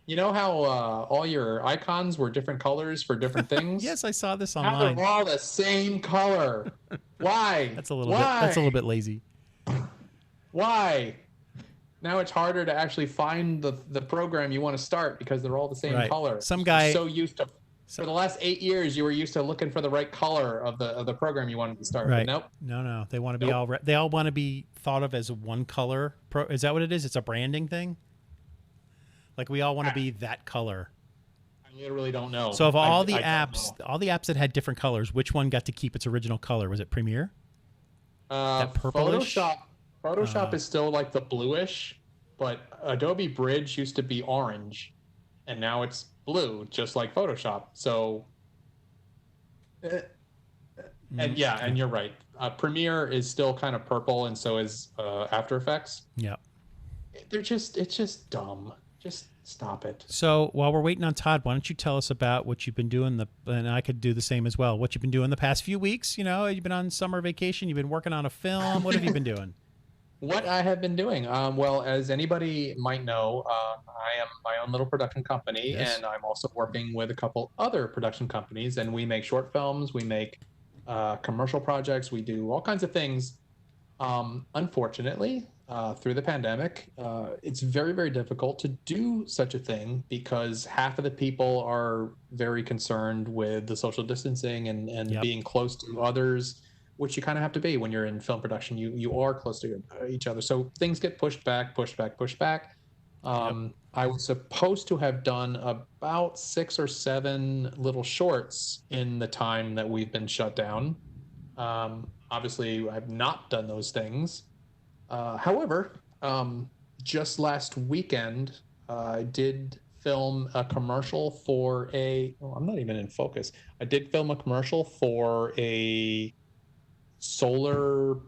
You know how all your icons were different colors for different things? Yes, I saw this online. Now they're all the same color. Why? That's a little bit lazy. Why? now it's harder to actually find the program you want to start because they're all the same Right. color. Some You're guy- so used to for the last 8 years you were used to looking for the right color of the program you wanted to start. Right. But nope. No. They want to be Nope. they all want to be thought of as one color. Is that what it is? It's a branding thing. Like we all want to be that color. I literally don't know. So of all the I don't apps, know. all the apps that had different colors, which one got to keep its original color? Was it Premiere? That purplish? Photoshop is still like the bluish, but Adobe Bridge used to be orange, and now it's blue, just like Photoshop. So, and yeah, and you're right. Premiere is still kind of purple, and so is After Effects. Yeah. It's just dumb. Just stop it. So while we're waiting on Todd, why don't you tell us about what you've been doing? And I could do the same as well. What you've been doing the past few weeks? You know, you've been on summer vacation. You've been working on a film. What have you been doing? What I have been doing, well, as anybody might know, I am my own little production company, Yes. and I'm also working with a couple other production companies, and we make short films, we make commercial projects, we do all kinds of things. Unfortunately, through the pandemic, it's very, very difficult to do such a thing because half of the people are very concerned with the social distancing and Yep. being close to others, which you kind of have to be when you're in film production. You are close to each other, so things get pushed back. I was supposed to have done about 6 or 7 little shorts in the time that we've been shut down. Obviously, I've not done those things. However, just last weekend, I did film a commercial for I'm not even in focus. I did film a commercial for a solar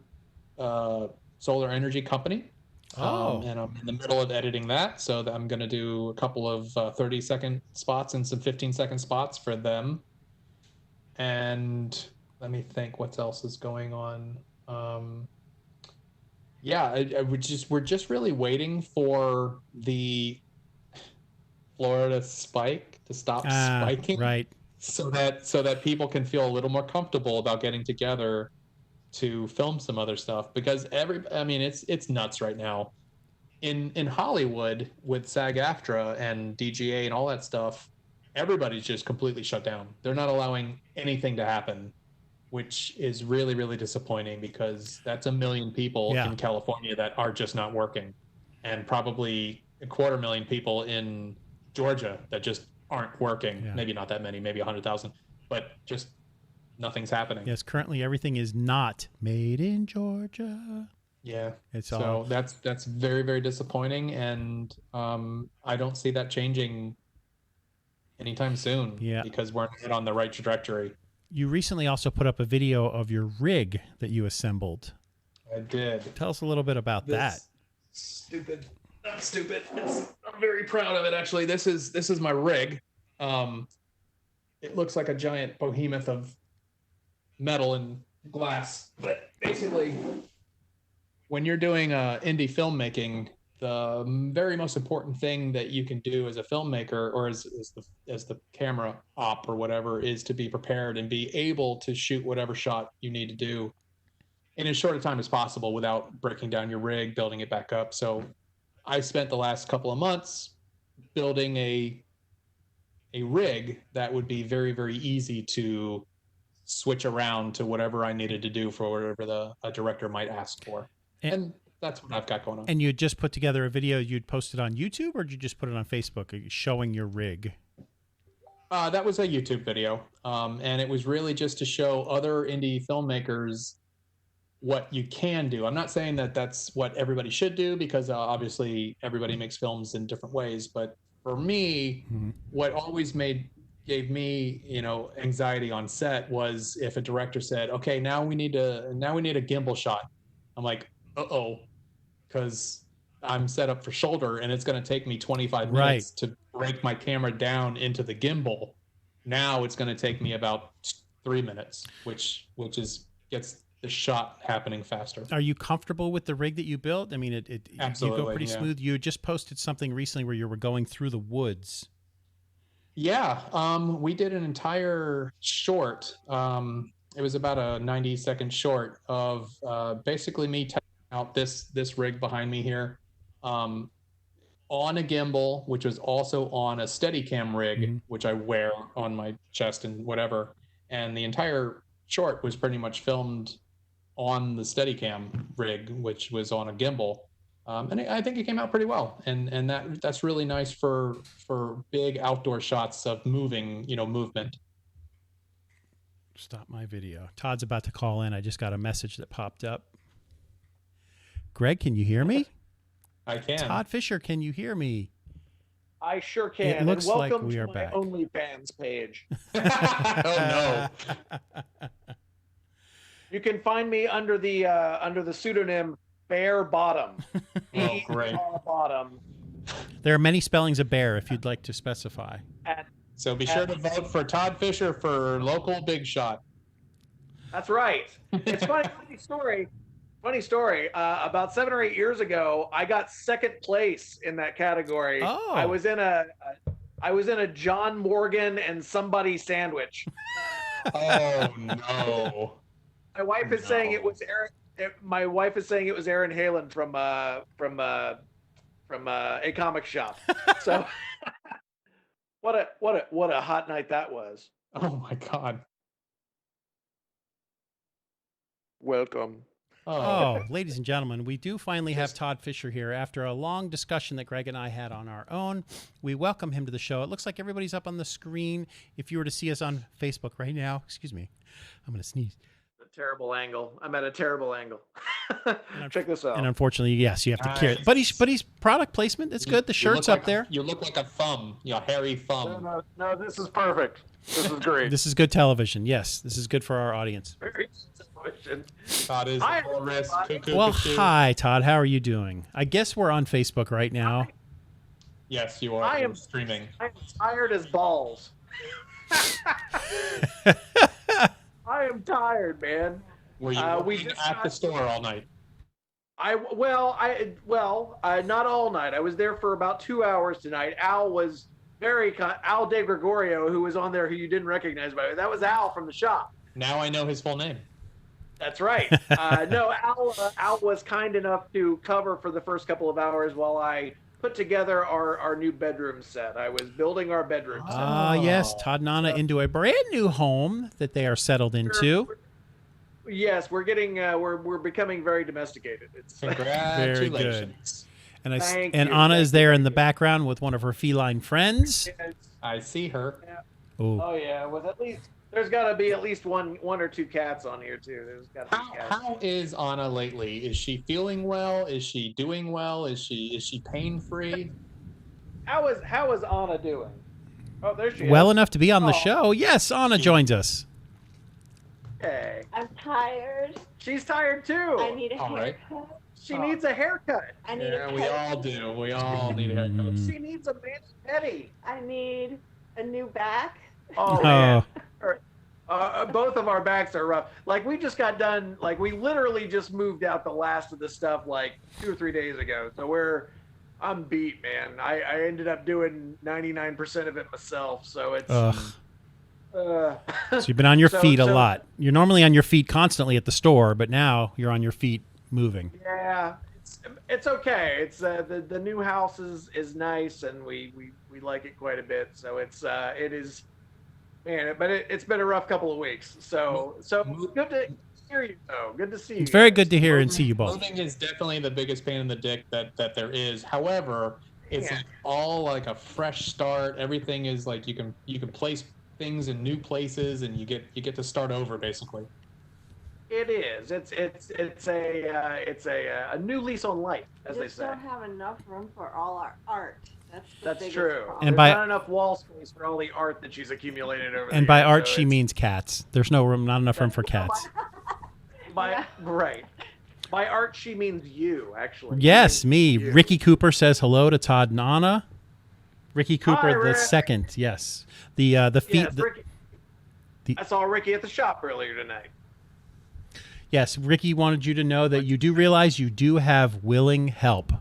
energy company. Oh. And I'm in the middle of editing that, so that I'm going to do a couple of 30-second spots and some 15-second spots for them. And let me think what else is going on. We're just really waiting for the Florida spike to stop spiking, Right. so that people can feel a little more comfortable about getting together to film some other stuff, because it's nuts right now in Hollywood with SAG-AFTRA and DGA and all that stuff. Everybody's just completely shut down. They're not allowing anything to happen, which is really, really disappointing, because that's 1 million people Yeah. in California that are just not working, and probably 250,000 people in Georgia that just aren't working. Yeah. Maybe not that many, maybe 100,000, but just nothing's happening. Yes, currently everything is not made in Georgia. Yeah. It's So all that's very, very disappointing, and I don't see that changing anytime soon. Yeah. Because we're not on the right trajectory. You recently also put up a video of your rig that you assembled. I did. Tell us a little bit about that. Not stupid. I'm very proud of it, actually. This is my rig. It looks like a giant behemoth of metal and glass, but basically, when you're doing indie filmmaking, the very most important thing that you can do as a filmmaker, or as the camera op or whatever, is to be prepared and be able to shoot whatever shot you need to do in as short a time as possible without breaking down your rig, building it back up. So I spent the last couple of months building a rig that would be very, very easy to switch around to whatever I needed to do for whatever a director might ask for. And that's what I've got going on. And you had just put together a video you'd posted on YouTube, or did you just put it on Facebook showing your rig? That was a YouTube video. And it was really just to show other indie filmmakers what you can do. I'm not saying that that's what everybody should do, because obviously everybody makes films in different ways. But for me, what always gave me, anxiety on set was if a director said, "Okay, now we need a gimbal shot." I'm like, "Uh-oh," because I'm set up for shoulder, and it's going to take me 25 minutes to break my camera down into the gimbal. Now it's going to take me about 3 minutes, which gets the shot happening faster. Are you comfortable with the rig that you built? I mean, Absolutely, you go pretty smooth. You just posted something recently where you were going through the woods. Yeah, we did an entire short. It was about a 90-second short of basically me testing out this rig behind me here. on a gimbal, which was also on a Steadicam rig, which I wear on my chest and whatever. And the entire short was pretty much filmed on the Steadicam rig, which was on a gimbal. And I think it came out pretty well. And that's really nice for big outdoor shots of movement. Stop my video. Todd's about to call in. I just got a message that popped up. Greg, can you hear me? I can. Todd Fisher, can you hear me? I sure can. It looks and like welcome we to are my back. OnlyFans page. Oh no. You can find me under the pseudonym Bear Bottom. Oh, great. Bottom. There are many spellings of bear if you'd like to specify. So be sure to vote for Todd Fisher for local big shot. That's right. It's funny story. Funny story. About 7 or 8 years ago, I got second place in that category. Oh. I was in a John Morgan and somebody sandwich. Oh no. My wife is saying it was Aaron. My wife is saying it was Aaron Halen from a comic shop. So, what a hot night that was. Oh my God. Welcome. Oh, ladies and gentlemen, we do finally have Todd Fisher here after a long discussion that Greg and I had on our own. We welcome him to the show. It looks like everybody's up on the screen. If you were to see us on Facebook right now, excuse me, I'm going to sneeze. A terrible angle. I'm at a terrible angle. Check this out. And unfortunately, yes, you have to carry it. But he's product placement. It's good. The shirt's up there. You look like a thumb, hairy thumb. No, this is perfect. This is great. This is good television. Yes, this is good for our audience. Todd is Hi, full risk. Well, hi, Todd. How are you doing? I guess we're on Facebook right now. Yes, you are. I am streaming. I'm tired as balls. I am tired, man. Were you working at the store all night? Not all night. I was there for about 2 hours tonight. Al was Al De Gregorio, who was on there, who you didn't recognize by the way. That was Al from the shop. Now I know his full name. That's right. No, Al was kind enough to cover for the first couple of hours while I put together our new bedroom set. I was building our bedroom set. Yes, Todd and Anna into a brand new home that they are settled into. Yes, we're getting we're becoming very domesticated. It's Congratulations. Very good. And Thank and you. Anna Thank is there you. in the background with one of her feline friends. I see her. Oh, Oh yeah, with at least there's got to be at least one or two cats on here too. There's got to be cats. How is Anna lately? Is she feeling well? Is she doing well? Is she pain free? How is Anna doing? Oh, there she is. well enough to be on the Oh. show. Yes, Anna joins us. Hey, I'm tired. she's tired too. I need a All right. haircut. She needs a haircut. I need Yeah, a we pedicure. all do. We all need haircuts. She needs a mani-pedi. I need a new back. Oh man. Both of our backs are rough. Like we just got done. Like we literally just moved out the last of the stuff like 2 or 3 days ago. So I'm beat, man. I ended up doing 99% of it myself. So it's. Ugh. Uh, So you've been on your So- feet a so- lot. You're normally on your feet constantly at the store, but now you're on your feet moving. yeah, it's okay. It's the new house is nice and we like it quite a bit. So it is, man. But it's been a rough couple of weeks. So good to hear you though. Good to see you. It's very guys. good to hear and see you both. Moving is definitely the biggest pain in the dick that there is. However, it's Yeah. like all like a fresh start. Everything is like you can place things in new places and you get to start over basically. It is. It's a new lease on life, as We they just say. don't have enough room for all our art. That's the That's biggest true. problem. And There's by- not enough wall space for all the art that she's accumulated over. And the by years, art, so she it's- means cats. There's no room, not enough room for cats. by right. By art, she means you, actually. Yes, She me. means you. Ricky Cooper says hello to Todd and Anna. Ricky Cooper Hi, the Rick. second. Yes. The feet. Yes, Ricky. I saw Ricky at the shop earlier tonight. Yes, Ricky wanted you to know that you do realize you do have willing help.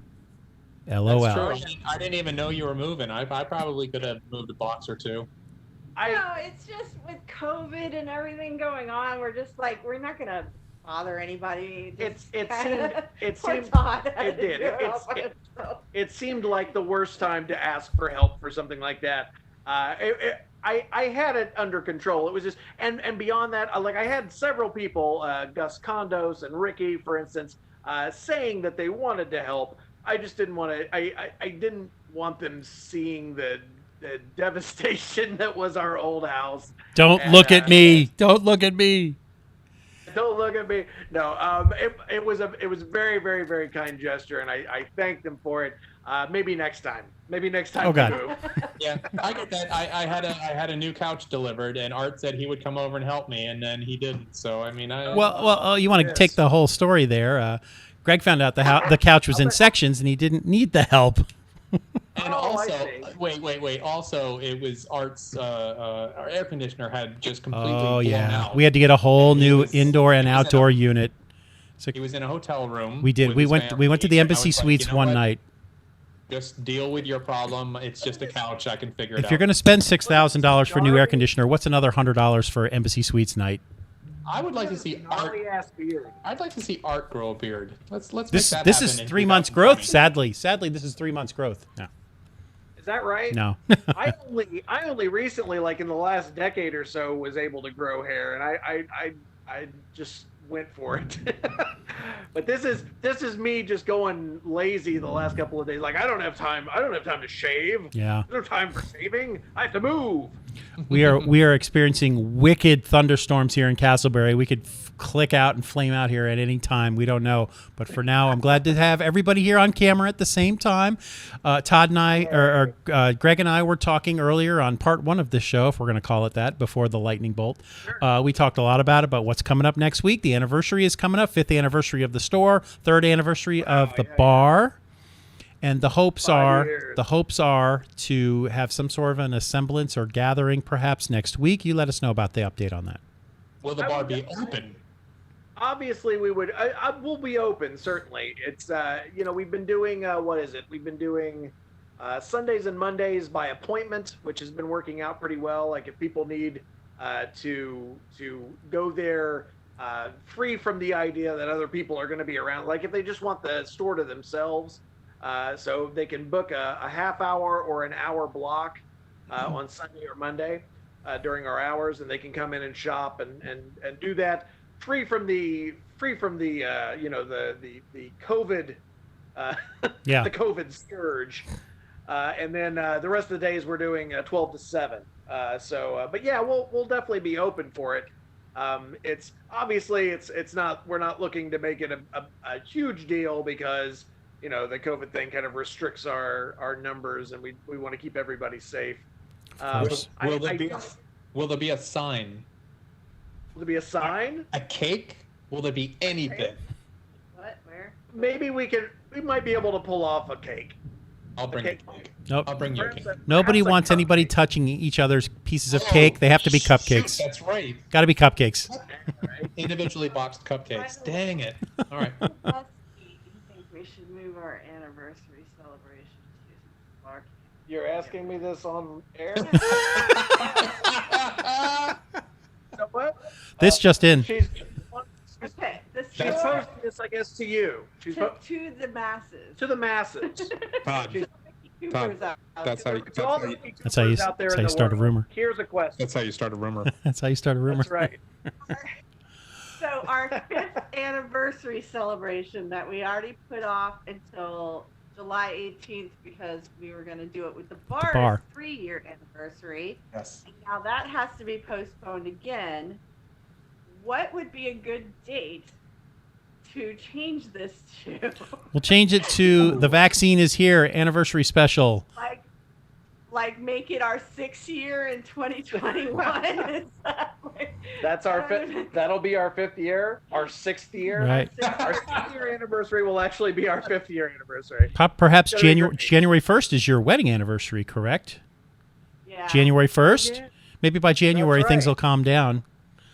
LOL. That's true. I didn't even know you were moving. I probably could have moved a box or two. No, it's just with COVID and everything going on, we're just like, we're not going to bother anybody. It Poor seemed Todd had it to did. do it all by himself. It seemed like the worst time to ask for help for something like that. I had it under control. It was just and beyond that, like I had several people, Gus Condos and Ricky, for instance, saying that they wanted to help. I just didn't want to. I didn't want them seeing the devastation that was our old house. Don't look at me. Don't look at me. Don't look at me. No, it was a very, very, very kind gesture, and I thanked them for it. Maybe next time. Maybe next time. Oh, God. we move. Yeah, I get that. I had a new couch delivered, and Art said he would come over and help me, and then he didn't. So I mean, Well, you want to take the whole story there. Greg found out the couch was in sections, and he didn't need the help. And Oh, I also, see. wait. Also, it was Art's our air conditioner had just completely Oh blown yeah, out. we had to get a whole And he new was- indoor and he was in outdoor a- unit. So He was in a hotel room. we did. with We his went to the family, Embassy and I was like, Suites you know one what? night. Just deal with your problem. It's just a couch. I can figure it out. If you're going to spend $6,000 for a new air conditioner, what's another $100 for Embassy Suites night? I would like to see Art. Gnarly ass beard. I'd like to see Art grow a beard. Let's make This that this happen is in 3 months growth. 2020. Sadly, this is 3 months growth. No, Is that right? no. I only recently, like in the last decade or so, was able to grow hair, and I just went for it. But this is me just going lazy the last couple of days. Like I don't have time to shave. Yeah. There's no time for shaving. I have to move. We are experiencing wicked thunderstorms here in Castleberry. We could click out and flame out here at any time. We don't know, but for now, I'm glad to have everybody here on camera at the same time. Todd and I, or Greg and I, were talking earlier on part 1 of this show, if we're going to call it that, before the lightning bolt. We talked a lot about what's coming up next week. The anniversary is coming up, 5th anniversary of the store, 3rd anniversary of the bar. And the hopes are to have some sort of an assemblance or gathering perhaps next week. You let us know about the update on that. Will the bar be open? Obviously, we would. We'll be open. Certainly, it's we've been doing what is it? We've been doing Sundays and Mondays by appointment, which has been working out pretty well. Like if people need to go there free from the idea that other people are going to be around, like if they just want the store to themselves, so they can book a half hour or an hour block on Sunday or Monday during our hours, and they can come in and shop and do that. Free from the the COVID the COVID scourge, and then the rest of the days we're doing 12 to 7. But yeah, we'll definitely be open for it. It's obviously it's not, we're not looking to make it a huge deal because the COVID thing kind of restricts our numbers, and we want to keep everybody safe. Will there be a sign? Will there be a sign? A cake? Will there be anything? What? Where? Maybe we might be able to pull off a cake. I'll bring the cake. cake. Nope. I'll bring your cake. Nobody Perhaps a wants anybody cupcake. touching each other's pieces of cake. They have to be Shoot, cupcakes. that's right. Got to be cupcakes. Individually boxed cupcakes. Dang it. All right. Let's see. I think we should move our anniversary celebration to Mark. You're asking me this on air? So what? This just in. She's Okay, this she's is posting this, I guess, to you. She's to the masses. to the masses. Todd, She's- Coopers out. that's how you, to all the That's how you- YouTubers out there that's in how you the start a world, rumor. Here's a question. that's how you start a rumor. That's how you start a rumor. That's right. So our 5th anniversary celebration that we already put off until July 18th because we were going to do it with the bar's bar. 3-year anniversary. Yes. And now that has to be postponed again. What would be a good date to change this to? We'll change it to the vaccine is here anniversary special. Like make it our 6th year in 2021. That's our fifth. That'll be our 5th year. Our 6th year. Right. Our 6th year anniversary will actually be our 5th year anniversary. Perhaps Gotta be January 1st is your wedding anniversary, correct? Yeah. January 1st? Yeah. Maybe by January That's things right. will calm down.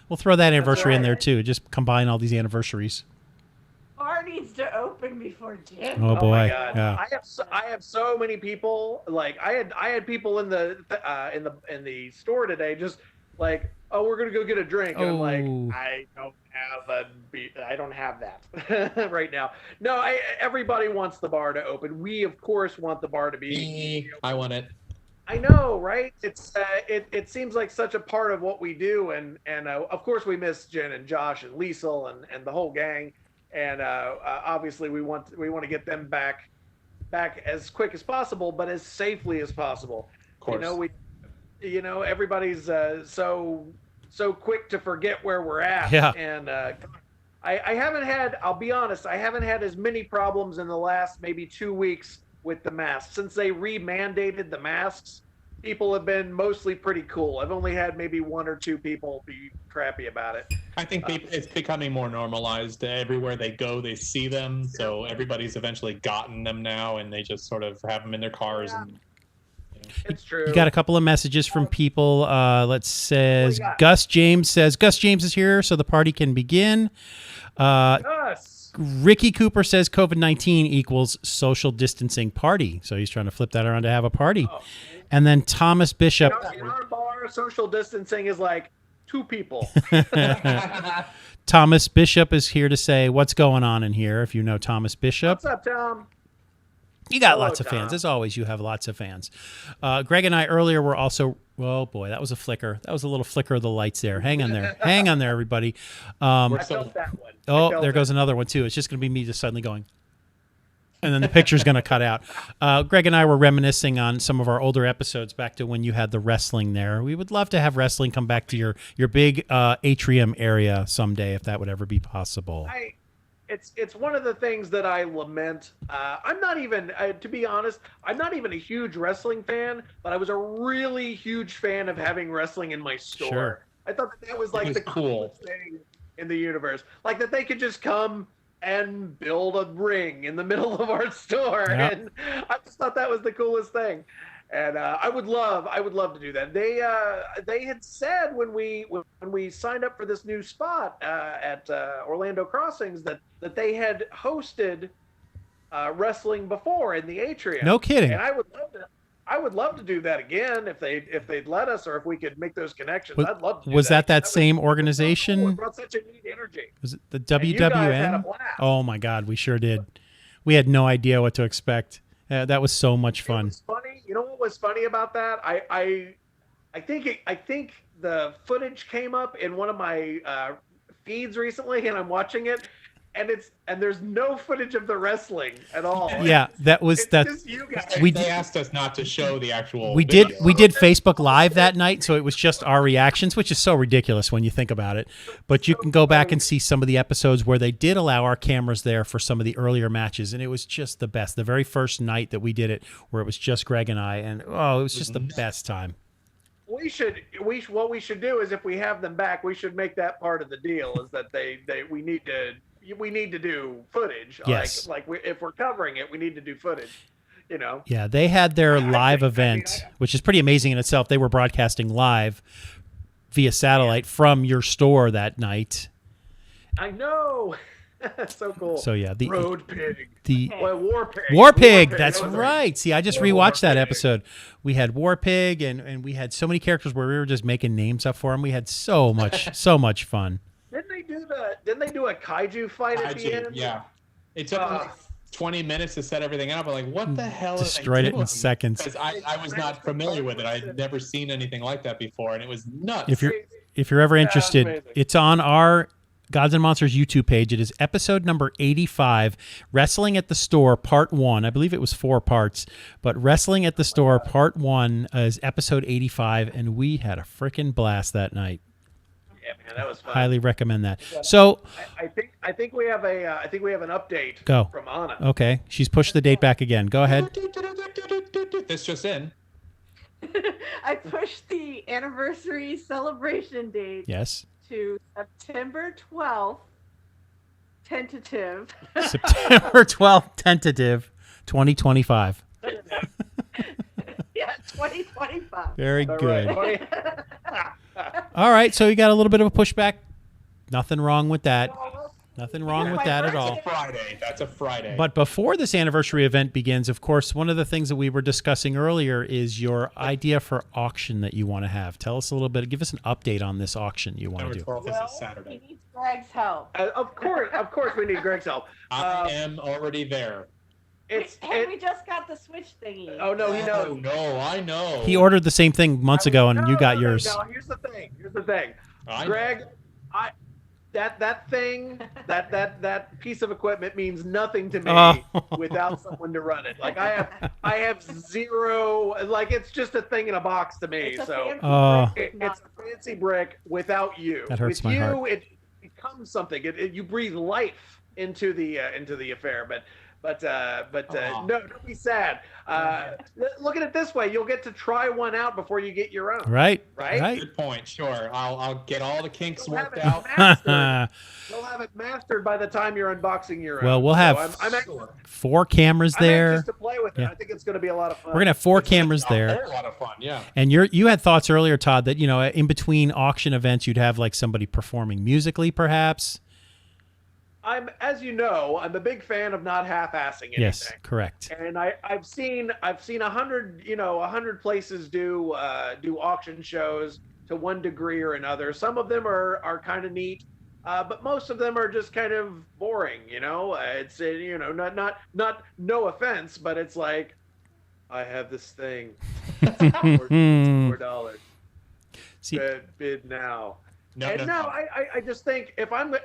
We'll throw that anniversary in right. there too. Just combine all these anniversaries. Bar needs to open before January. Oh Oh boy. my God. Yeah. I have so many people. Like I had people in the store today just like, oh, we're gonna go get a drink, and I'm Oh. like, I don't don't have that right now. No, everybody wants the bar to open. We of course want the bar to be. I want it. I know, right? It seems like such a part of what we do, and of course we miss Jen and Josh and Liesel and the whole gang, and obviously we want to get them back as quick as possible, but as safely as possible. Of course. Everybody's so quick to forget where we're at. Yeah. And I haven't had. I'll be honest. I haven't had as many problems in the last maybe 2 weeks with the masks. Since they re-mandated the masks, people have been mostly pretty cool. I've only had maybe 1 or 2 people be crappy about it. I think it's becoming more normalized. Everywhere they go, they see them. So everybody's eventually gotten them now, and they just sort of have them in their cars. Yeah. And It's true. You got a couple of messages from people. Let's says got? Gus James is here, so the party can begin. Us. Ricky Cooper says COVID-19 equals social distancing party. So he's trying to flip that around to have a party. Oh. And then Thomas Bishop. In our bar, social distancing is like 2 people. Thomas Bishop is here to say what's going on in here. If you know Thomas Bishop. What's up, Tom? You got Hello, lots of Tom. fans. As always, you have lots of fans. Greg and I earlier were also, oh boy, that was a flicker. That was a little flicker of the lights there. Hang on there. Hang on there, everybody. I felt that one. Oh, there goes another one too. It's just going to be me just suddenly going. And then the picture's going to cut out. Greg and I were reminiscing on some of our older episodes back to when you had the wrestling there. We would love to have wrestling come back to your big atrium area someday, if that would ever be possible. It's one of the things that I lament. I'm not even, to be honest, I'm not even a huge wrestling fan, but I was a really huge fan of having wrestling in my store. Sure. I thought that was like was the cool. coolest thing in the universe. Like that they could just come and build a ring in the middle of our store. Yep. And I just thought that was the coolest thing. And I would love to do that. They had said when we signed up for this new spot at Orlando Crossings that they had hosted wrestling before in the atrium. No kidding. And I would love to do that again if they'd let us, or if we could make those connections. I'd love to do Was that that same was organization? so cool. It brought such a neat energy. Was it the And you guys had a WWN? blast. Oh my God, we sure did. We had no idea what to expect. That was so much It fun. was funny. You know what was funny about that? I think the footage came up in one of my feeds recently, and I'm watching it, and there's no footage of the wrestling at all. Yeah, that was It's that. just you guys. they asked us not to show the actual. We video. did Facebook Live that night, so it was just our reactions, which is so ridiculous when you think about it. But you can go back and see some of the episodes where they did allow our cameras there for some of the earlier matches, and it was just the best. The very first night that we did it, where it was just Greg and I, and oh, it was just the best time. What we should do is, if we have them back, we should make that part of the deal. Is that we need to do footage. Yes. If we're covering it, we need to do footage. You know. Yeah, they had their live think- event, which is pretty amazing in itself. They were broadcasting live via satellite from your store that night. I know. So cool. So yeah, Road Pig. War Pig. War Pig, that's That was right. See, I just rewatched that episode. We had War Pig, and we had so many characters where we were just making names up for them. We had so much fun. Didn't they do a kaiju fight at the end? Yeah, it took like 20 minutes to set everything up. I'm like, what the hell? Destroyed it in seconds. Because I was not familiar with it. I'd never seen anything like that before, and it was nuts. If you're ever interested, amazing. it's on our Gods and Monsters YouTube page. It is episode number 85, Wrestling at the Store Part 1. I believe it was 4 parts, but Wrestling at the Store Part 1 is episode 85, and we had a freaking blast that night. Yeah, man, that was fun. Highly recommend that. So, I think we have an update Go. from Anna. okay, she's pushed the date back again. Go ahead. This just in. I pushed the anniversary celebration date Yes. to September 12th, tentative. September 12th, tentative, 2025. Yeah, 2025. Very All good. right. All right, so you got a little bit of a pushback. Nothing wrong with that. Nothing wrong with my that at birthday. all. Friday. That's a Friday. But before this anniversary event begins, of course, one of the things that we were discussing earlier is your idea for auction that you want to have. Tell us a little bit. Give us an update on this auction you want to do. 12th, this Well, is Saturday. he needs Greg's help. Of course, we need Greg's help. I am already there. We just got the Switch thingy. Oh no, he knows. Oh, no, I know. He ordered the same thing months ago, and you got yours. No, here's the thing. I Greg, that thing, that piece of equipment means nothing to me without someone to run it. Like I have zero. Like it's just a thing in a box to me. It's a So fancy brick, it's a fancy brick without you. That hurts With my you, heart. it becomes something. You breathe life into the affair. But no, don't be sad. Look at it this way: you'll get to try one out before you get your own. Right. Good point. Sure, I'll get all the kinks You'll have worked it out. mastered. You'll have it mastered by the time you're unboxing your own. Well, we'll have I'm anxious 4 cameras there. to play with it. I think it's going to be a lot of fun. We're gonna have 4 cameras there. A lot of fun, yeah. And you had thoughts earlier, Todd, that in between auction events, you'd have like somebody performing musically, perhaps. As you know, I'm a big fan of not half-assing anything. Yes, correct. And I've seen 100 places do auction shows to one degree or another. Some of them are kind of neat, but most of them are just kind of boring. It's not no offense, but it's like I have this thing, $4. See, Bid now. No. I just think if I'm going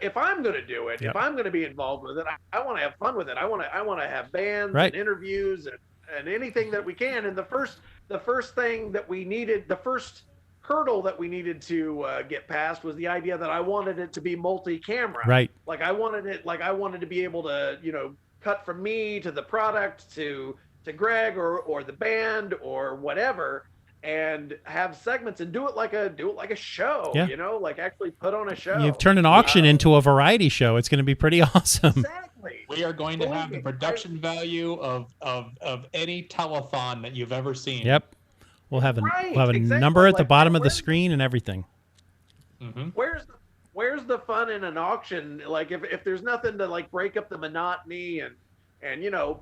to do it, Yep. if I'm going to be involved with it, I want to have fun with it. I want to have bands Right. and interviews and anything that we can. And the first thing that we needed, the first hurdle that we needed to get past was the idea that I wanted it to be multi-camera. right. Like I wanted to be able to cut from me to the product to Greg or the band or whatever. And have segments and do it like a show, Yeah. like actually put on a show. You've turned an auction into a variety show. It's going to be pretty awesome. Exactly. We are going to Believe have the me, production value of any telethon that you've ever seen. Yep. We'll have a Right, number at the like, bottom of the where's- screen and everything. Mm-hmm. Where's the fun in an auction? Like if there's nothing to like break up the monotony and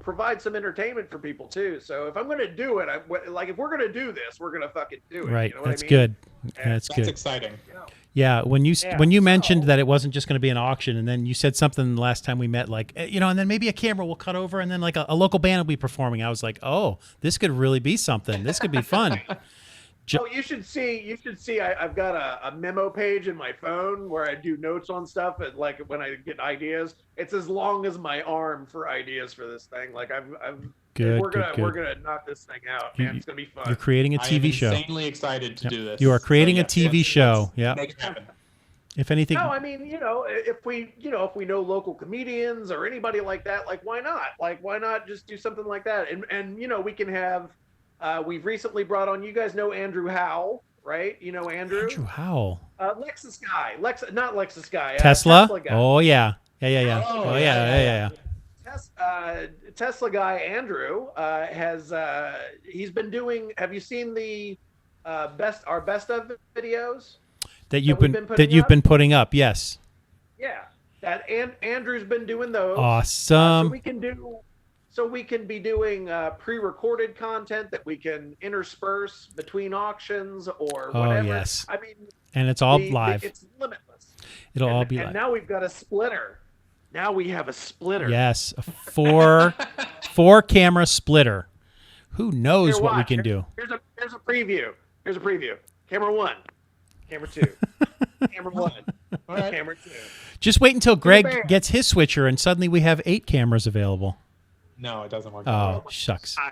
provide some entertainment for people too. So if I'm going to do it, if we're going to do this, we're going to fucking do it. Right. You know what That's I mean? good. And That's That's good. exciting. Yeah, when you Yeah, mentioned so- that it wasn't just going to be an auction, and then you said something the last time we met, like and then maybe a camera will cut over, and then like a local band will be performing. I was like, oh, this could really be something. This could be fun. Oh, you should see. I've got a memo page in my phone where I do notes on stuff, and like when I get ideas, it's as long as my arm for ideas for this thing. Like Good, we're good. gonna knock this thing out, man. It's gonna be fun. You're creating a I am TV show. insanely excited to Yep. do this. You are creating a yes, TV let's show. Yeah. Make it happen. If anything, No, I mean, if we know local comedians or anybody like that, like why not? Like why not just do something like that? And we can have. We've recently brought on. You guys know Andrew Howell, right? You know Andrew. Andrew Howell, Lexus guy. not Lexus guy. Tesla. Tesla guy. Oh yeah. Yeah. Oh, Oh yeah. Tesla guy Andrew has he's been doing. Have you seen the our best of videos? That you've we've been been putting up? putting up. Yes. Yeah, that Andrew's been doing those. Awesome. So we can be doing pre-recorded content that we can intersperse between auctions or Oh, whatever. yes. I mean, And it's all live. It's limitless. It'll all be and live. now we've got a splitter. Now we have a splitter. Yes, a four camera splitter. Who knows Here, what we watch. can do? Here's a preview. Here's a preview. Camera 1. Camera 2. Camera 1. All right. Camera 2. Just wait until Greg band. gets his switcher, and suddenly we have 8 cameras available. No, it doesn't work. Oh, shucks. Oh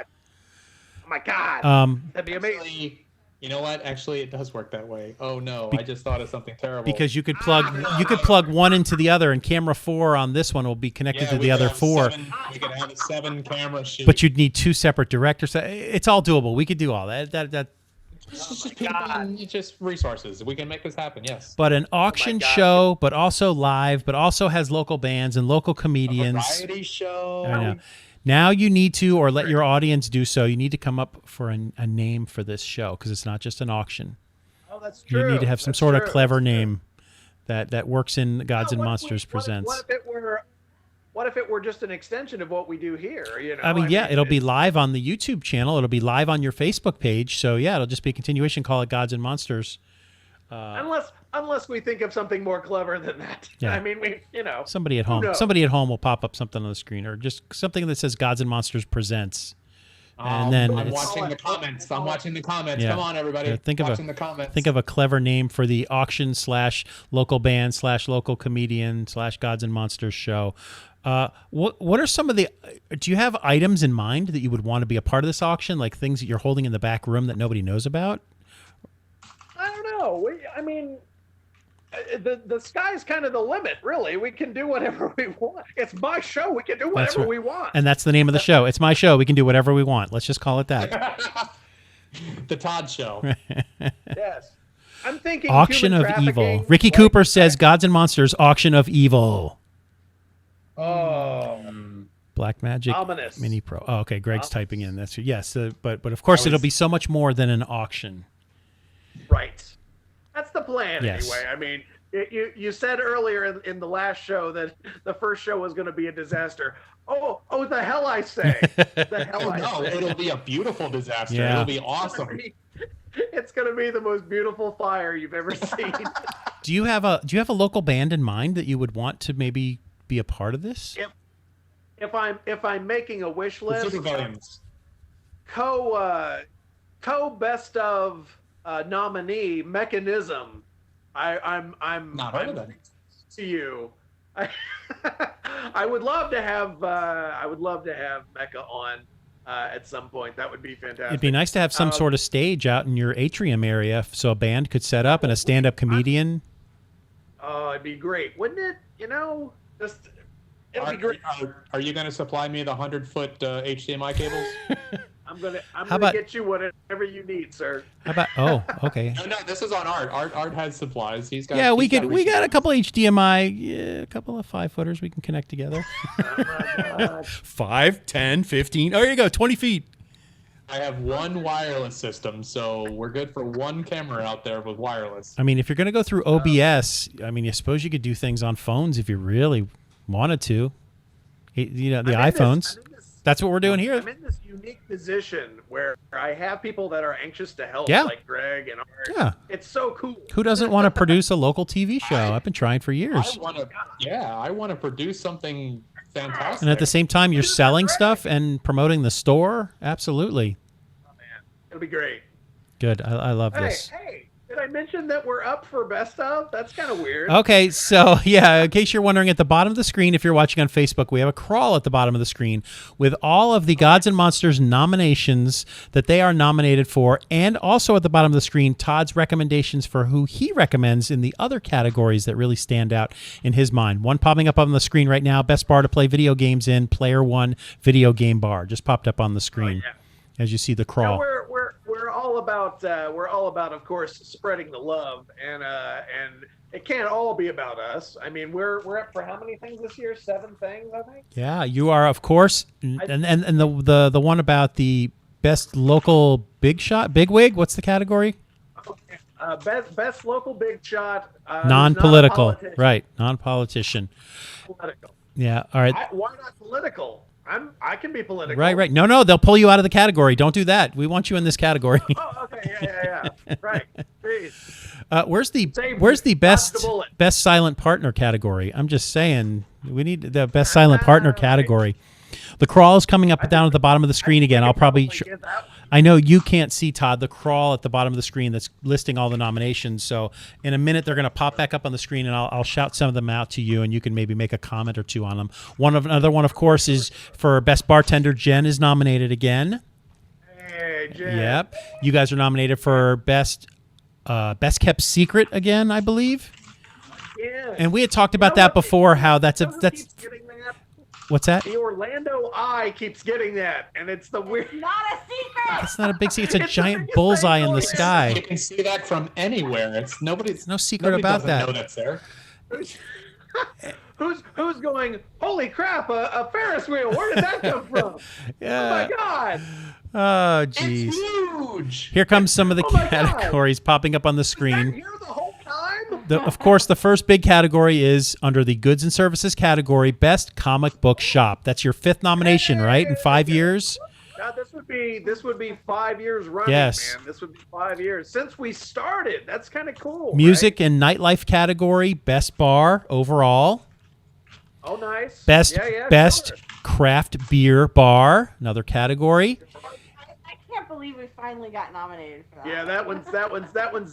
my God. That'd be amazing. Actually, you know what? Actually, it does work that way. Oh no, I just thought of something terrible. Because you could plug one into the other, and camera 4 on this one will be connected to we the could other have 4. we could have a 7 camera shoot. But you'd need 2 separate directors. It's all doable. We could do all that. it's just people and it's just resources. We can make this happen. Yes. But an auction God. show, but also live, but also has local bands and local comedians. Variety show. I know. Now you need to, or let your audience do so, you need to come up for a name for this show, because it's not just an auction. Oh, that's true. You need to have some That's sort of true. clever That's true. name that works in Gods and What if Monsters Presents. What if it were just an extension of what we do here? You know, I mean, it'll be live on the YouTube channel. It'll be live on your Facebook page. So yeah, it'll just be a continuation. Call it Gods and Monsters. Unless we think of something more clever than that. Yeah. I mean, somebody at who home will pop up something on the screen, or just something that says Gods and Monsters Presents. And then I'm watching the comments. Yeah. Come on, everybody. Yeah, think watching the comments. Think of a clever name for the auction / local band / local comedian / Gods and Monsters show. What are some of the? Do you have items in mind that you would want to be a part of this auction, like things that you're holding in the back room that nobody knows about? I don't know. I mean, the sky's kind of the limit, really. We can do whatever we want. It's my show. We can do whatever we want. And that's the name of the show. It's my show. We can do whatever we want. Let's just call it that. The Todd Show. Yes. I'm thinking Auction human of Evil. trafficking, Ricky Cooper says Gods and Monsters Auction of Evil. Oh. Black Magic Ominous. Mini Pro. Oh, okay. Greg's typing in. That's yes, but of course it'll be so much more than an auction. Right. That's the plan, Yes. anyway. I mean, you said earlier in the last show that the first show was going to be a disaster. Oh, the hell I say. The hell I say. It'll be a beautiful disaster. Yeah. It'll be awesome. It's going to be the most beautiful fire you've ever seen. Do you have a local band in mind that you would want to maybe be a part of this? If I'm making a wish list, co best of nominee Mechanism. I'm Not heard of that. to you. I would love to have Mecha on at some point. That would be fantastic. It'd be nice to have some sort of stage out in your atrium area so a band could set up and a stand-up comedian. Oh, it'd be great, wouldn't it? It'll be great. Are you going to supply me the 100-foot HDMI cables? I'm gonna get you whatever you need, sir. How about? Oh, okay. No, this is on Art. Art has supplies. He's got. Yeah, we got a couple HDMI, a couple of 5-footers we can connect together. Oh my God. 5, 10, 15. Oh, here you go, 20 feet. I have one wireless system, so we're good for one camera out there with wireless. I mean, if you're gonna go through OBS, I mean, I suppose you could do things on phones if you really wanted to. The iPhones. That's what we're doing here. I'm in this unique position where I have people that are anxious to help, Yeah. like Greg and Art. Yeah. It's so cool. Who doesn't want to produce a local TV show? I've been trying for years. I want to produce something fantastic. And at the same time, you're selling stuff and promoting the store. Absolutely. Oh, man. It'll be great. Good. I love this. Hey, did I mention that we're up for best of? That's kind of weird. Okay, so yeah, in case you're wondering, at the bottom of the screen, if you're watching on Facebook, we have a crawl at the bottom of the screen with all of the Gods and Monsters nominations that they are nominated for, and also at the bottom of the screen, Todd's recommendations for who he recommends in the other categories that really stand out in his mind. One popping up on the screen right now, best bar to play video games in, Player One Video Game Bar, just popped up on the screen as you see the crawl. Now we're all about, of course, spreading the love, and it can't all be about us. I mean, we're up for how many things this year? 7 things, I think. Yeah, you are, of course, and the one about the best local bigwig. What's the category? Best local big shot. Non-political, right? Non-politician. Political. Yeah. All right. Why not political? I can be political. Right. No, they'll pull you out of the category. Don't do that. We want you in this category. Oh, okay. Yeah. Right. Please. Where's the best silent partner category? I'm just saying we need the best silent partner category. The crawl is coming up down at the bottom of the screen again. I'll probably. I know you can't see, Todd, the crawl at the bottom of the screen that's listing all the nominations. So in a minute, they're going to pop back up on the screen, and I'll shout some of them out to you, and you can maybe make a comment or two on them. Another one, of course, is for Best Bartender. Jen is nominated again. Hey, Jen. Yep. You guys are nominated for Best Kept Secret again, I believe. Yeah. And we had talked about that before, how that's. What's that? The Orlando Eye keeps getting that, and it's the weird. Not a secret. It's not a big secret. It's a giant bullseye in the sky. You can see that from anywhere. It's nobody's. No secret about that. Know that's there. Who's going? Holy crap! A Ferris wheel. Where did that come from? Yeah. Oh my God! Oh, geez. It's huge. Here comes some of the Oh my categories popping up on the Was that screen. here the whole time? Of course, the first big category is under the goods and services category, Best Comic Book Shop. That's your 5th nomination, right? In 5 years? God, this would be 5 years running, Yes. man. This would be 5 years since we started. That's kind of cool. Music right? and nightlife category, Best Bar overall. Oh, nice. Best Sure. Craft Beer Bar, another category. I can't believe we finally got nominated for that. Yeah, that one's we was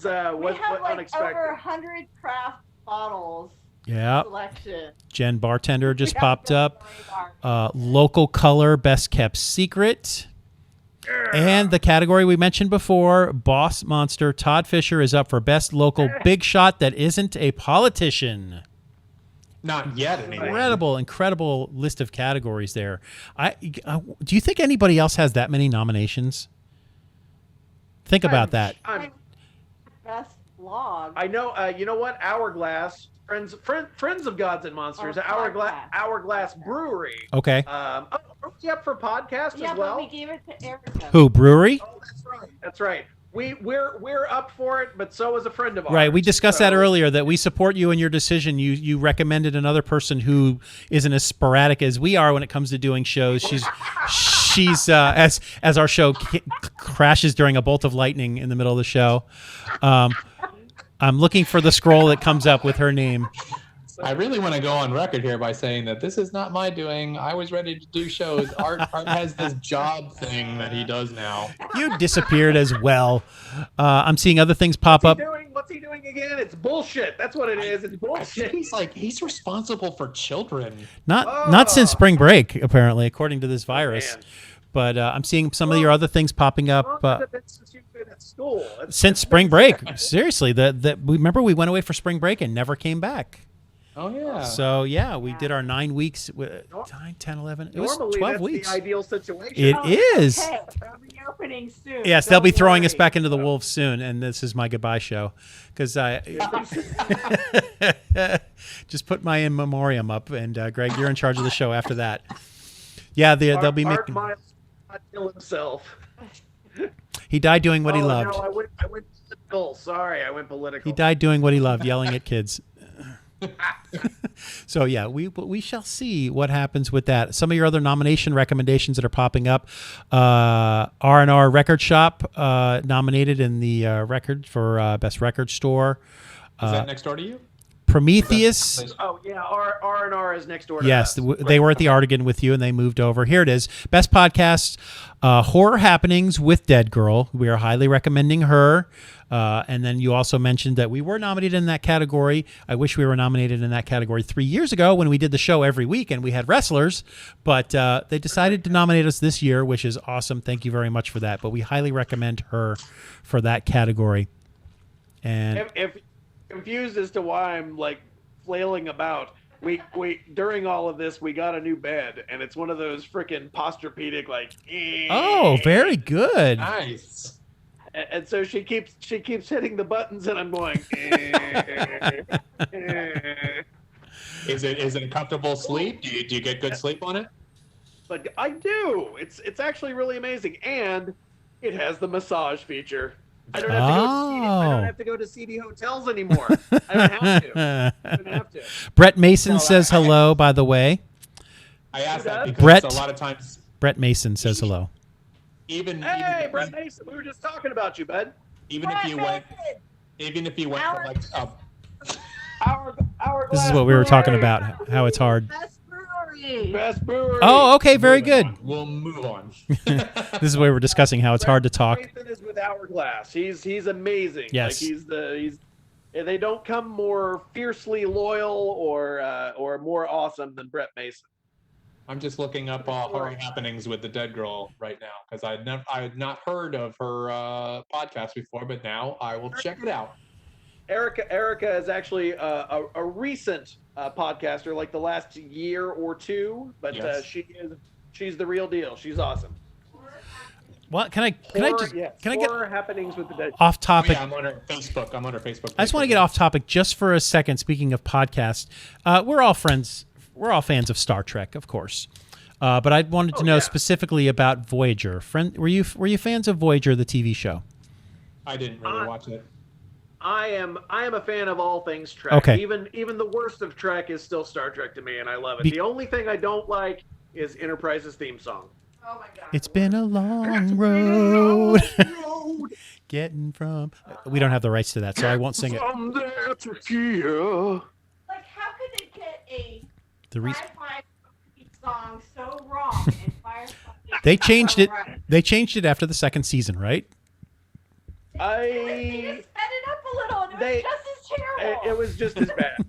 have like unexpected. over 100 craft bottles Yeah. selection. Jen Bartender just We have popped to up. worry about- Local Color, Best Kept Secret. And the category we mentioned before, Boss Monster, Todd Fisher is up for Best Local Big Shot that isn't a politician. Not yet, anyway. Incredible list of categories there. Do you think anybody else has that many nominations? Think about that. Best blog. I know. You know what? Hourglass, friends of Gods and Monsters. Or Hourglass Brewery. Okay. Are we up for podcast Yeah, as well? but we gave it to Erica. Who, brewery? Oh, that's right. We're up for it, but so is a friend of ours. Right. We discussed that So- earlier, that we support you in your decision. You recommended another person who isn't as sporadic as we are when it comes to doing shows. She's as our show crashes during a bolt of lightning in the middle of the show. I'm looking for the scroll that comes up with her name. I really want to go on record here by saying that this is not my doing. I was ready to do shows. Art has this job thing that he does now. You disappeared as well. I'm seeing other things pop up. What's he doing again? It's bullshit. That's what it is. It's I think bullshit. he's responsible for children. Not since spring break, apparently, according to this virus. Man. But I'm seeing some of your other things popping up. Since you've been at school. Since spring break. Seriously, remember we went away for spring break and never came back. Oh yeah. So yeah, we did our 9 weeks, 9, 10, 11. It was Normally, 12 that's weeks. the ideal situation. It is. Okay, they're reopening soon. Yes, they'll be Don't throwing us worry. back into the wolves soon, and this is my goodbye show, because I just put my in memoriam up, and Greg, you're in charge of the show after that. Yeah, they'll be Art making. Miles not kill himself. He died doing what he Oh, loved. No, I went political. Sorry, I went political. He died doing what he loved, yelling at kids. So yeah, we shall see what happens with that. Some of your other nomination recommendations that are popping up: R&R Record Shop nominated in the record for best record store. Is that next door to you? Prometheus. Oh yeah, R&R is next door to Yes, us. they were at the Artigan with you, and they moved over. Here it is. Best podcast, Horror Happenings with Dead Girl. We are highly recommending her. And then you also mentioned that we were nominated in that category. I wish we were nominated in that category 3 years ago when we did the show every week and we had wrestlers. But they decided to nominate us this year, which is awesome. Thank you very much for that. But we highly recommend her for that category. And If confused as to why I'm like flailing about, we during all of this we got a new bed, and it's one of those freaking Posturpedic like. oh, very good. Nice. And so she keeps hitting the buttons, and I'm going. Is it a comfortable sleep? Do you get good sleep on it? But I do. It's actually really amazing, and it has the massage feature. I don't have to go to CD hotels anymore. I don't have to. Brett Mason No, says hello, by the way. I asked that does? because Brett. a lot of times, Brett Mason says hello. Hey, Brett Mason, we were just talking about you, bud. even if you went for like This is what we were talking about, how it's hard. Best brewery. Best brewery. Oh, okay, very good. We'll move on. This is what we were discussing, how it's hard to talk. Mason is with Hourglass. He's amazing. Yes. Like they don't come more fiercely loyal or more awesome than Brett Mason. I'm just looking up horror happenings with the dead girl right now because I had not heard of her podcast before, but now I will check it out. Erica is actually a recent podcaster, like the last year or two, but Yes. she's the real deal. She's awesome. What can I get Horror happenings with the dead. off topic? Yeah, I'm on her Facebook. I just want to get off topic just for a second. Speaking of podcasts, we're all friends. We're all fans of Star Trek, of course. But I wanted to know specifically about Voyager. Were you fans of Voyager, the TV show? I didn't really watch it. I am a fan of all things Trek. Okay. Even the worst of Trek is still Star Trek to me, and I love it. The only thing I don't like is Enterprise's theme song. Oh my god. It's been a long road. Getting from. We don't have the rights to that, so I won't sing it. From there to here. Like, how could they get a The reason sci-fi song so wrong and Firefly? they changed it. Right. They changed it after the second season, right? They just sped it up a little, and it was just as terrible. It was just as bad.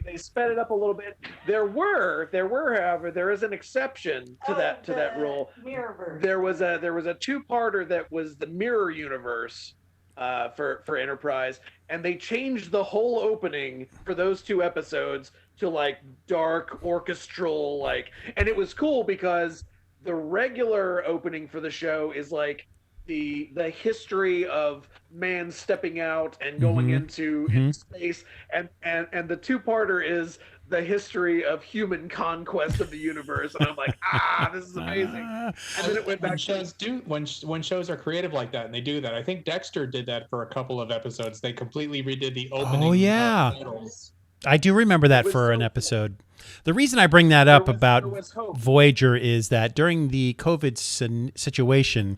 They sped it up a little bit. There were, however, there is an exception to that rule. Mirrorverse. There was a two-parter that was the mirror universe for Enterprise, and they changed the whole opening for those 2 episodes to like dark orchestral and it was cool because the regular opening for the show is like the history of man stepping out and going into space, and the 2-parter is the history of human conquest of the universe, and I'm like, this is amazing. And then it went back. When shows are creative like that, and they do that. I think Dexter did that for a couple of episodes. They completely redid the opening. Oh yeah, I do remember that for an episode. The reason I bring that up about Voyager is that during the COVID situation,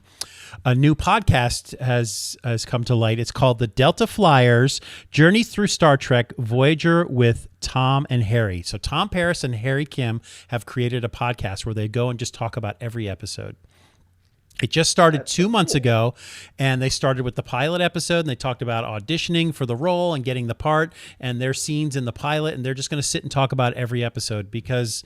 a new podcast has come to light. It's called The Delta Flyers Journey Through Star Trek Voyager with Tom and Harry. So Tom Paris and Harry Kim have created a podcast where they go and just talk about every episode. It just started 2 months ago, and they started with the pilot episode, and they talked about auditioning for the role and getting the part and their scenes in the pilot, and they're just going to sit and talk about every episode because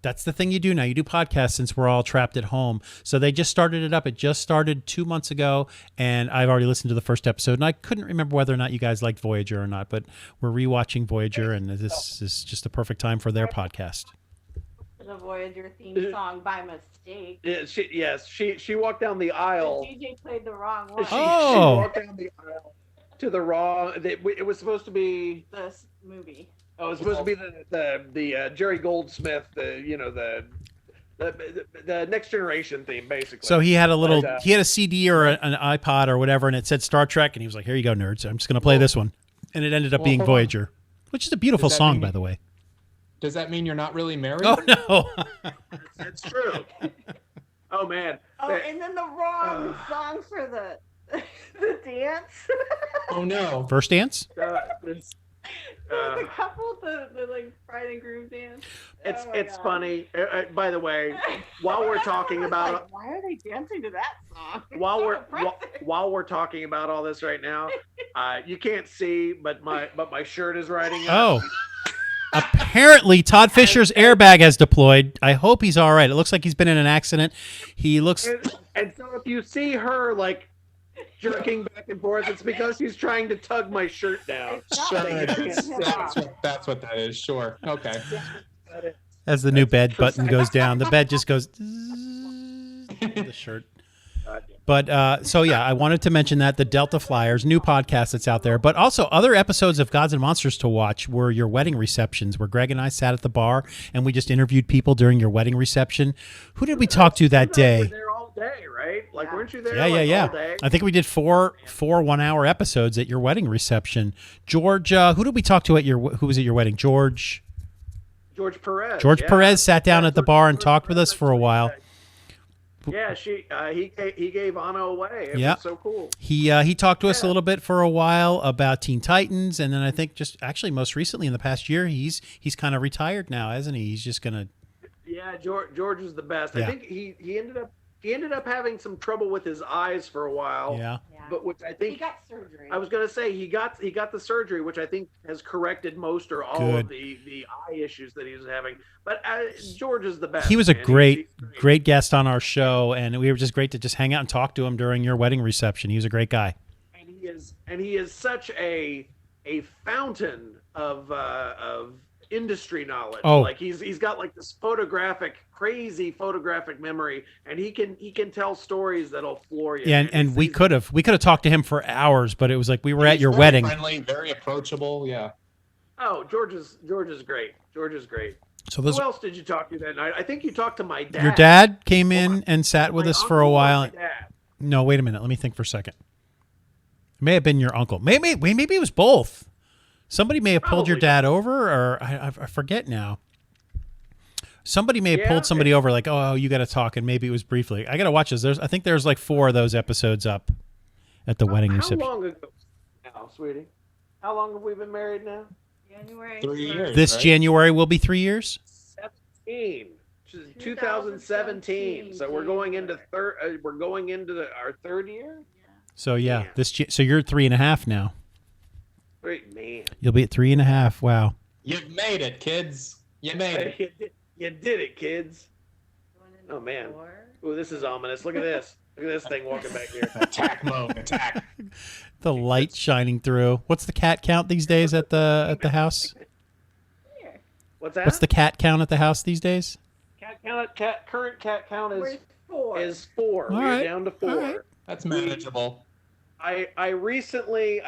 that's the thing you do now. You do podcasts since we're all trapped at home. So they just started it up. It just started 2 months ago, and I've already listened to the first episode, and I couldn't remember whether or not you guys liked Voyager or not, but we're rewatching Voyager, and this is just a perfect time for their podcast. The Voyager theme song by mistake. She walked down the aisle. DJ played the wrong one. She walked down the aisle to the wrong. It was supposed to be this movie. Oh, it was supposed to be the Jerry Goldsmith, the Next Generation theme, basically. So he had he had a CD or an iPod or whatever, and it said Star Trek, and he was like, "Here you go, nerds. I'm just going to play this one," and it ended up being Voyager, which is a beautiful song, by the way. Does that mean you're not really married? Oh no, that's true. Oh man. Oh, and then the wrong song for the dance. Oh no. First dance. The couple, the like bride and groom dance. It's funny. By the way, while we're talking about why are they dancing to that song? While we're talking about all this right now, you can't see, but my shirt is riding up. Oh. Apparently, Todd Fisher's airbag has deployed. I hope he's all right. It looks like he's been in an accident. He looks. And so if you see her like jerking back and forth, it's because she's trying to tug my shirt down. Sure, that's what that is. Sure. Okay. As the new bed button goes down, the bed just goes. The shirt. But so yeah, I wanted to mention that the Delta Flyers, new podcast that's out there, but also other episodes of Gods and Monsters to watch were your wedding receptions, where Greg and I sat at the bar and we just interviewed people during your wedding reception. Who did we talk to that day? You were there all day, right? Like, weren't you there? Yeah. All day? I think we did four 1-hour episodes at your wedding reception. George, who did we talk to at who was at your wedding? George Perez. George Perez sat down at the bar and talked with us for a while. Yeah, he gave Anna away. It was so cool. He talked to us a little bit for a while about Teen Titans, and then I think just actually most recently in the past year, he's kind of retired now, hasn't he? He's just gonna. Yeah, George is the best. Yeah. I think he ended up having some trouble with his eyes for a while. Yeah. But which I think he got surgery. I was gonna say he got the surgery, which I think has corrected most or all of the eye issues that he was having. But George is the best. He was a great guest on our show, and we were just great to just hang out and talk to him during your wedding reception. He was a great guy. And he is such a fountain of industry knowledge. Oh. Like he's got like this crazy photographic memory, and he can tell stories that'll floor you. Yeah, and we could have talked to him for hours, but it was like we were at your very wedding. Friendly, very approachable. Yeah. Oh, George is great. George is great. So who else did you talk to that night? I think you talked to my dad. Your dad came in and sat with us for a while. My dad. No, wait a minute. Let me think for a second. may have been your uncle. Maybe it was both. Somebody may have pulled your Probably. dad over, or I forget now. Somebody may have pulled somebody over, like, oh, you got to talk, and maybe it was briefly. I got to watch this. I think there's like 4 of those episodes up at the wedding reception. How long ago now, sweetie? How long have we been married now? January. 3 years. This right? January will be 3 years. 17. 2017. So we're going into our third year. So yeah, Man. so you're 3.5 now. Great man. You'll be at 3.5. Wow. You've made it, kids. You made it. You did it, kids. Oh man. Ooh, this is ominous. Look at this. Look at this thing walking back here. Attack mode. Attack. The light shining through. What's the cat count these days at the house? What's that? What's the cat count at the house these days? Current cat count We're 4. is 4. All We're right. down to 4. All right. That's manageable. I recently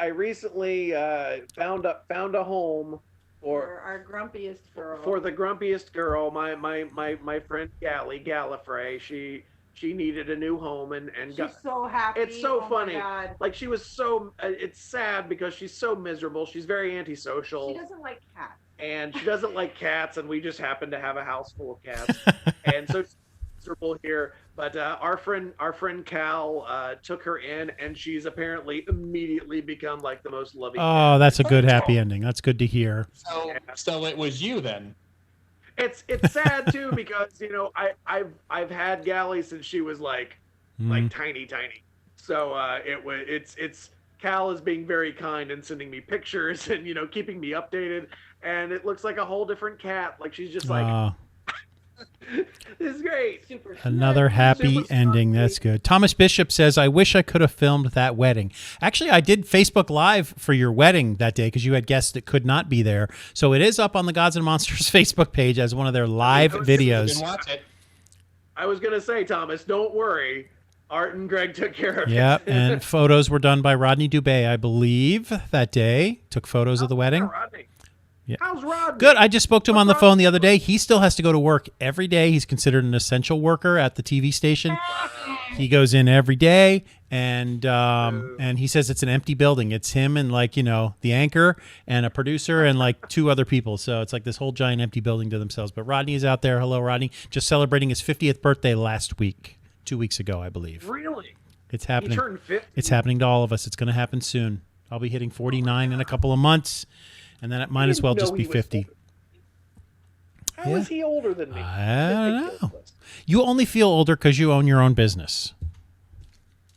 found a home For our grumpiest girl. for the grumpiest girl, my friend Gallifrey. She needed a new home and She's got. so happy. It's so Oh funny. My God. Like she was so. It's sad because she's so miserable. She's very antisocial. She doesn't like cats. And she doesn't like cats, and we just happen to have a house full of cats, and so she's miserable here. But our friend Cal took her in, and she's apparently immediately become like the most loving. Oh, that's a good happy ending. That's good to hear. So it was you then. It's sad too because I've had Gally since she was like tiny, so it's Cal is being very kind and sending me pictures and keeping me updated, and it looks like a whole different cat. Like she's just like this is great. Super Another snuggy. happy Super ending. snuggy. That's good. Thomas Bishop says, I wish I could have filmed that wedding. Actually, I did Facebook Live for your wedding that day because you had guests that could not be there. So it is up on the Gods and Monsters Facebook page as one of their live You videos. can watch it. I was gonna say, Thomas, don't worry. Art and Greg took care of Yeah, it. and photos were done by Rodney Dubé, I believe, that day. Took photos of the wedding. Rodney? Yeah. How's Rodney? Good. I just spoke to him on the phone the other day. He still has to go to work every day. He's considered an essential worker at the TV station. He goes in every day, and he says it's an empty building. It's him and the anchor and a producer and like 2 other people. So it's like this whole giant empty building to themselves. But Rodney is out there. Hello, Rodney. Just celebrating his 50th birthday last week, 2 weeks ago, I believe. Really? It's He happening. turned 50. It's happening to all of us. It's going to happen soon. I'll be hitting 49 in a couple of months, and then it might as well didn't just know be he was 50. How is he older than me? I don't know. You only feel older because you own your own business.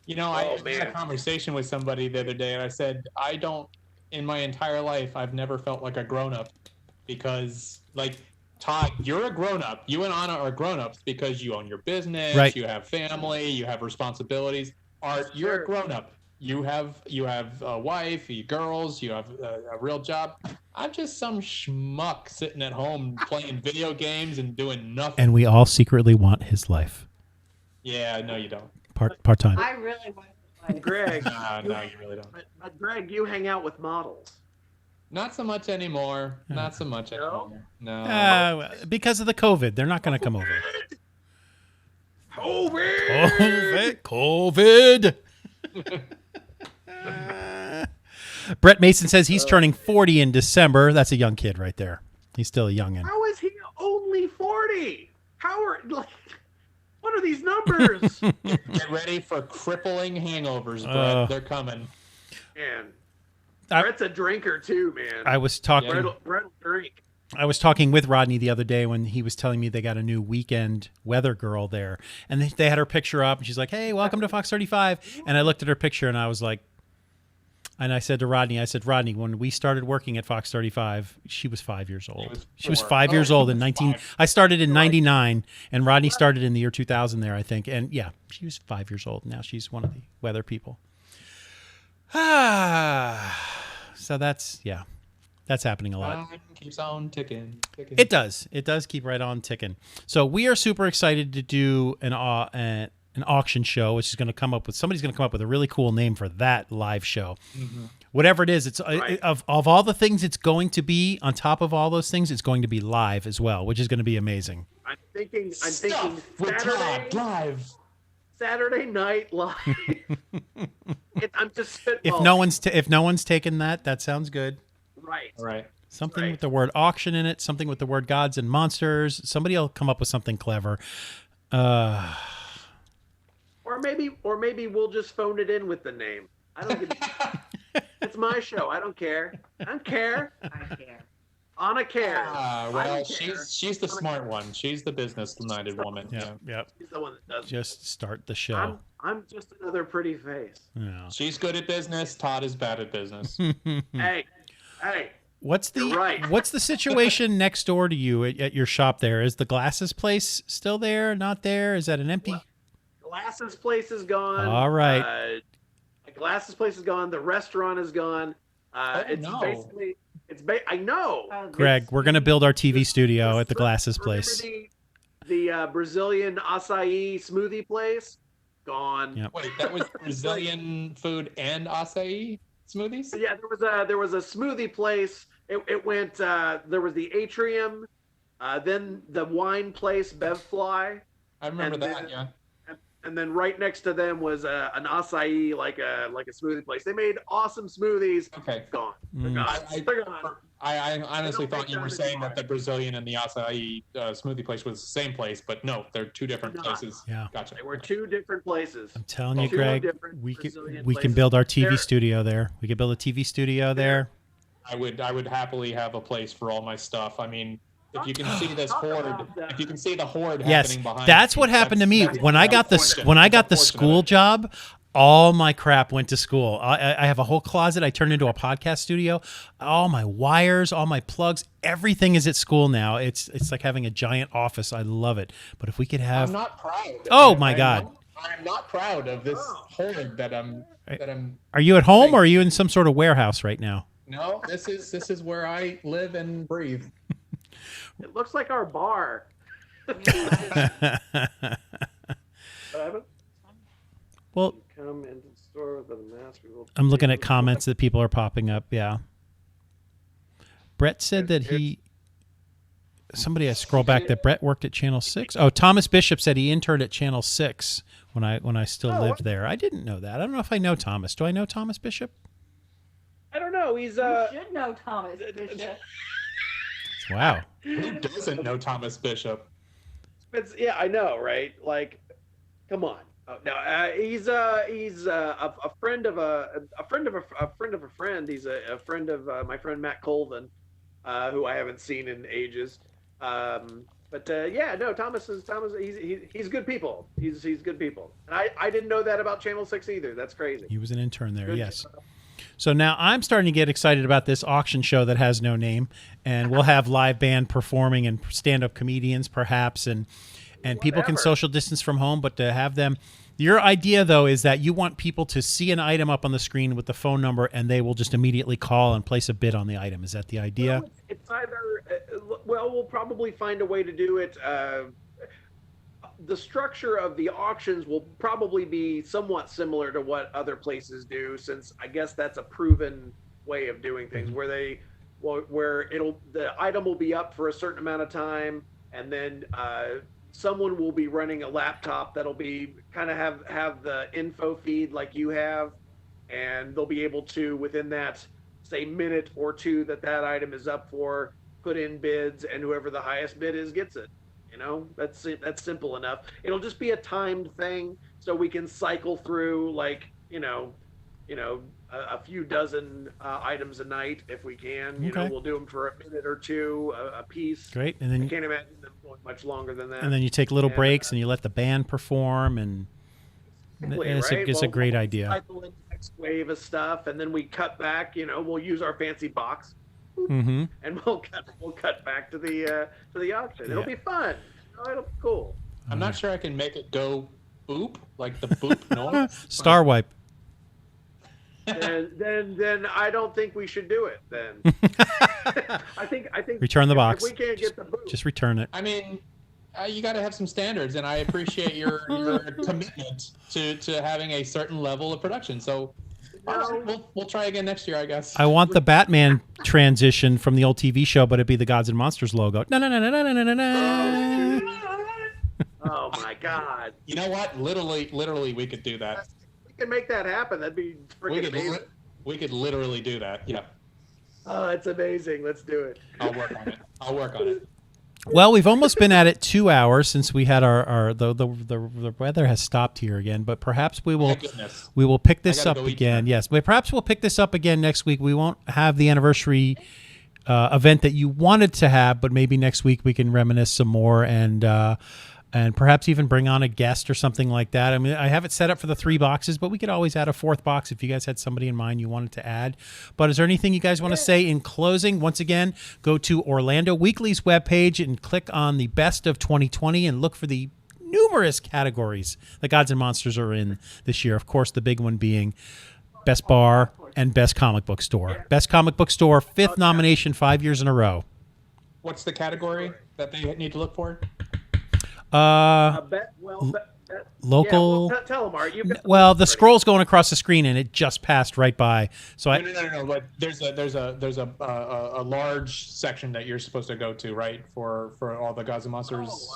I had man. a conversation with somebody the other day, and I said, in my entire life, I've never felt like a grown-up because, Todd, you're a grown-up. You and Anna are grown-ups because you own your business, Right. you have family, you have responsibilities. Art, you're a grown-up. You have a wife, you girls, you have a real job. I'm just some schmuck sitting at home playing video games and doing nothing. And we all secretly want his life. Yeah, no, you don't. Part-time. I really want to like Greg, No, you really don't. but Greg, you hang out with models. Not so much anymore. Not so much anymore. No. Because of the COVID. They're not going to come over. COVID. Brett Mason says he's turning 40 in December. That's a young kid right there. He's still a youngin'. How is he only 40? What are these numbers? Get ready for crippling hangovers, Brett. They're coming. Man, I- Brett's a drinker too, man. I was talking. Brett will drink. I was talking with Rodney the other day when he was telling me they got a new weekend weather girl there, and they had her picture up, and she's like, "Hey, welcome to Fox 35." And I looked at her picture, and I was like, and I said to Rodney, Rodney, when we started working at Fox 35, she was 5 years old. She was 5 years old in 19. I started in 99, and Rodney started in the year 2000 there, I think. And yeah, she was 5 years old. Now she's one of the weather people. So that's happening a lot. Time keeps on ticking. It does. It does keep right on ticking. So we are super excited to do an auction show, which is going to come up with somebody's going to come up with a really cool name for that live show. Mm-hmm. Whatever it is, it's of all the things it's going to be. On top of all those things, it's going to be live as well, which is going to be amazing. I'm thinking With Todd live. Saturday Night Live. I'm just If spitballing. no one's taken that sounds good. Right. Right. Something Right. with the word auction in it, something with the word gods and monsters. Somebody will come up with something clever. Or maybe we'll just phone it in with the name. I don't give It's my show. I don't care. I don't care. I care. Anna cares. Ah, I well, don't care. she's the smart one. She's the business-minded woman. Yeah. Yep. She's the one that does. Just start the show. I'm just another pretty face. Yeah. She's good at business. Todd is bad at business. Hey. What's You're right. the situation next door to you at your shop there? Is the glasses place still there? Not there? Is that an empty? Glasses place is gone. All right. Glasses place is gone. The restaurant is gone. It's no. basically I know. Greg, we're going to build our TV studio at the glasses Remember place. The Brazilian acai smoothie place gone. Yep. Wait, that was Brazilian food and acai smoothies? Yeah, there was a smoothie place. It went. There was the Atrium, then the wine place Bevfly, I remember and that. then- Yeah. and then right next to them was an acai like a smoothie place. They made awesome smoothies. Okay. Gone. They're Mm. gone. They're gone. I honestly They don't thought you make were that saying anymore. that the Brazilian and the acai smoothie place was the same place, but no, they're two different They're not. places. Yeah. Gotcha. They were two different places. I'm telling you, Two Greg, different we can Brazilian we can places. build our TV They're- studio there. We could build a TV studio there. I would happily have a place for all my stuff. I mean, if you can see this Talk horde, about that. if you can see the horde Yes, happening behind that's me, what happened to me that's when I got the unfortunate. when I got the It's school unfortunate. job. All my crap went to school. I have a whole closet I turned into a podcast studio. All my wires, all my plugs, everything is at school now. It's like having a giant office. I love it. But if we could I'm have, not proud. Oh, my God. I'm not proud of this horde that I'm. are you at home or are you in some sort of warehouse right now? No, this is where I live and breathe. It looks like our bar. Well, Come into the store with a mask. We will I'm looking take at comments that people are popping up. Yeah. Brett said that somebody I scroll back that Brett worked at Channel 6. Oh, Thomas Bishop said he interned at Channel 6 when I still lived there. I didn't know that. I don't know if I know Thomas. Do I know Thomas Bishop? I don't know. He's You should know Thomas Bishop. Wow. Who doesn't know Thomas Bishop? yeah, I know, right? Like, come on. Oh, no, he's a friend of a friend of a friend. He's a friend of my friend Matt Colvin, who I haven't seen in ages. But yeah, no, Thomas. He's good people. He's good people. And I didn't know that about Channel 6 either. That's crazy. He was an intern there, Good yes. job. So now I'm starting to get excited about this auction show that has no name, and we'll have live band performing and stand-up comedians perhaps, and people can Whatever. social distance from home, but to have them. Your idea, though, is that you want people to see an item up on the screen with the phone number, and they will just immediately call and place a bid on the item. Is that the idea? Well, it's either we'll probably find a way to do it. The structure of the auctions will probably be somewhat similar to what other places do, since I guess that's a proven way of doing things, where the item will be up for a certain amount of time, and then someone will be running a laptop that'll be kind of have the info feed like you have, and they'll be able to, within that say minute or two that item is up for, put in bids, and whoever the highest bid is gets it. You know, that's simple enough. It'll just be a timed thing, so we can cycle through like a few dozen items a night if we can. You know, Okay. we'll do them for a minute or two a piece. Great. And I then can't imagine them going much longer than that. and then you take little And, breaks and you let the band perform, and Exactly, it's right? a great we'll idea. cycle into the next wave of stuff, and then we cut back. You know, we'll use our fancy box, Mm-hmm. and we'll cut back to the auction. It'll Yeah. be fun. You know, it'll be cool. I'm not sure I can make it go boop, like the boop noise. Star wipe. Then I don't think we should do it. Then I think Return the box. If we can't get the boot, Just return it. I mean, you got to have some standards, and I appreciate your commitment to having a certain level of production. So we'll try again next year, I guess. I want the Batman transition from the old TV show, but it'd be the Gods and Monsters logo. No, no, no, no, no, no, no, no. oh my God, You know what? Literally, we could do that. can make that happen, that'd be freaking amazing. We could literally do that. Yeah. Oh, it's amazing. Let's do it. I'll work on it. Well, we've almost been at it 2 hours since we had the weather has stopped here again, but perhaps we will pick this up again. Yes, but perhaps we'll pick this up again next week. We won't have the anniversary event that you wanted to have, but maybe next week we can reminisce some more and perhaps even bring on a guest or something like that. I mean, I have it set up for the 3 boxes, but we could always add a 4th box if you guys had somebody in mind you wanted to add. But is there anything you guys want to say in closing? Once again, go to Orlando Weekly's webpage and click on the Best of 2020 and look for the numerous categories that Gods and Monsters are in this year. Of course, the big one being Best Bar and Best Comic Book Store. Best Comic Book Store, 5th nomination, 5 years in a row. What's the category that they need to look for? Local. Yeah, tell them, Art. Well, the scroll's going across the screen, and it just passed right by. So No. But there's a large section that you're supposed to go to, right? For all the Gods and Monsters.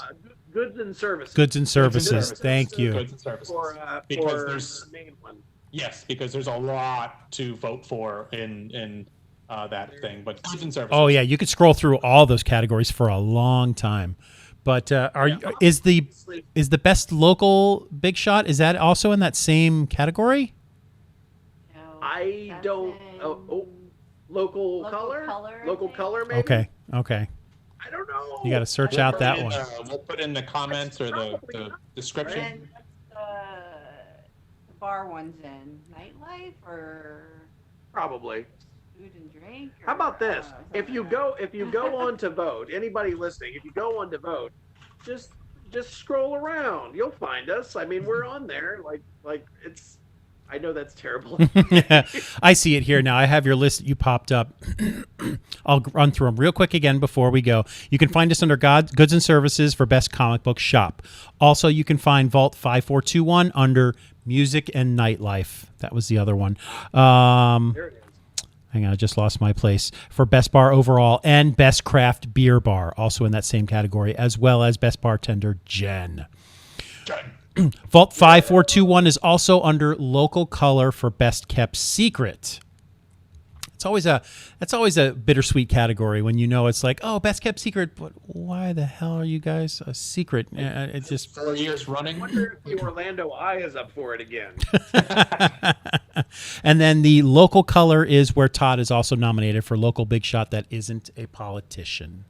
Goods and services. Goods and services. Thank you. Goods and services. For there's the main one. Yes, because there's a lot to vote for in that thing. But goods and services. Oh yeah, you could scroll through all those categories for a long time. But is the best local big shot, is that also in that same category? No, I don't. Local color. Local color, maybe. Okay. I don't know. You got to search out that one. We'll put in the comments or the description. And the bar ones in nightlife or Probably. food and drink. Or, How about this? If you something go on to vote, anybody listening, if you go on to vote, just scroll around. You'll find us. I mean, we're on there. Like it's. I know that's terrible. I see it here now. I have your list that you popped up. I'll run through them real quick again before we go. You can find us under Goods and Services for Best Comic Book Shop. Also, you can find Vault 5421 under Music and Nightlife. That was the other one. There it is. Hang on, I just lost my place. For Best Bar Overall and Best Craft Beer Bar, also in that same category, as well as Best Bartender Jen. Vault 5421 is also under Local Color for Best Kept Secret. That's always a bittersweet category when you know it's like, oh, Best Kept Secret, but why the hell are you guys a secret? It's just 4 years running. I wonder if the Orlando Eye is up for it again. And then the Local Color is where Todd is also nominated for Local Big Shot that isn't a politician.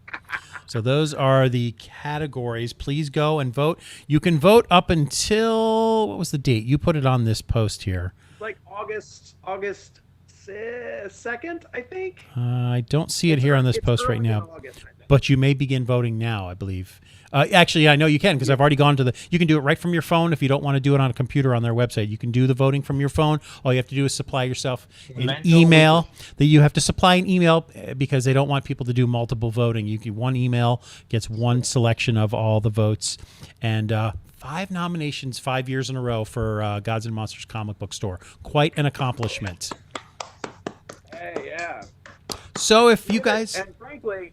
So those are the categories. Please go and vote. You can vote up until, what was the date? You put it on this post here. Like August 2nd, I think. I don't see it here on this post right now. August, I think. But you may begin voting now, I believe. Actually, I know you can because I've already gone to you can do it right from your phone if you don't want to do it on a computer on their website. You can do the voting from your phone. All you have to do is supply yourself an email. That you have to supply an email because they don't want people to do multiple voting. One email gets one selection of all the votes. And 5 nominations 5 years in a row for Gods and Monsters Comic Book Store. Quite an accomplishment. Hey, yeah. So if you guys... And frankly,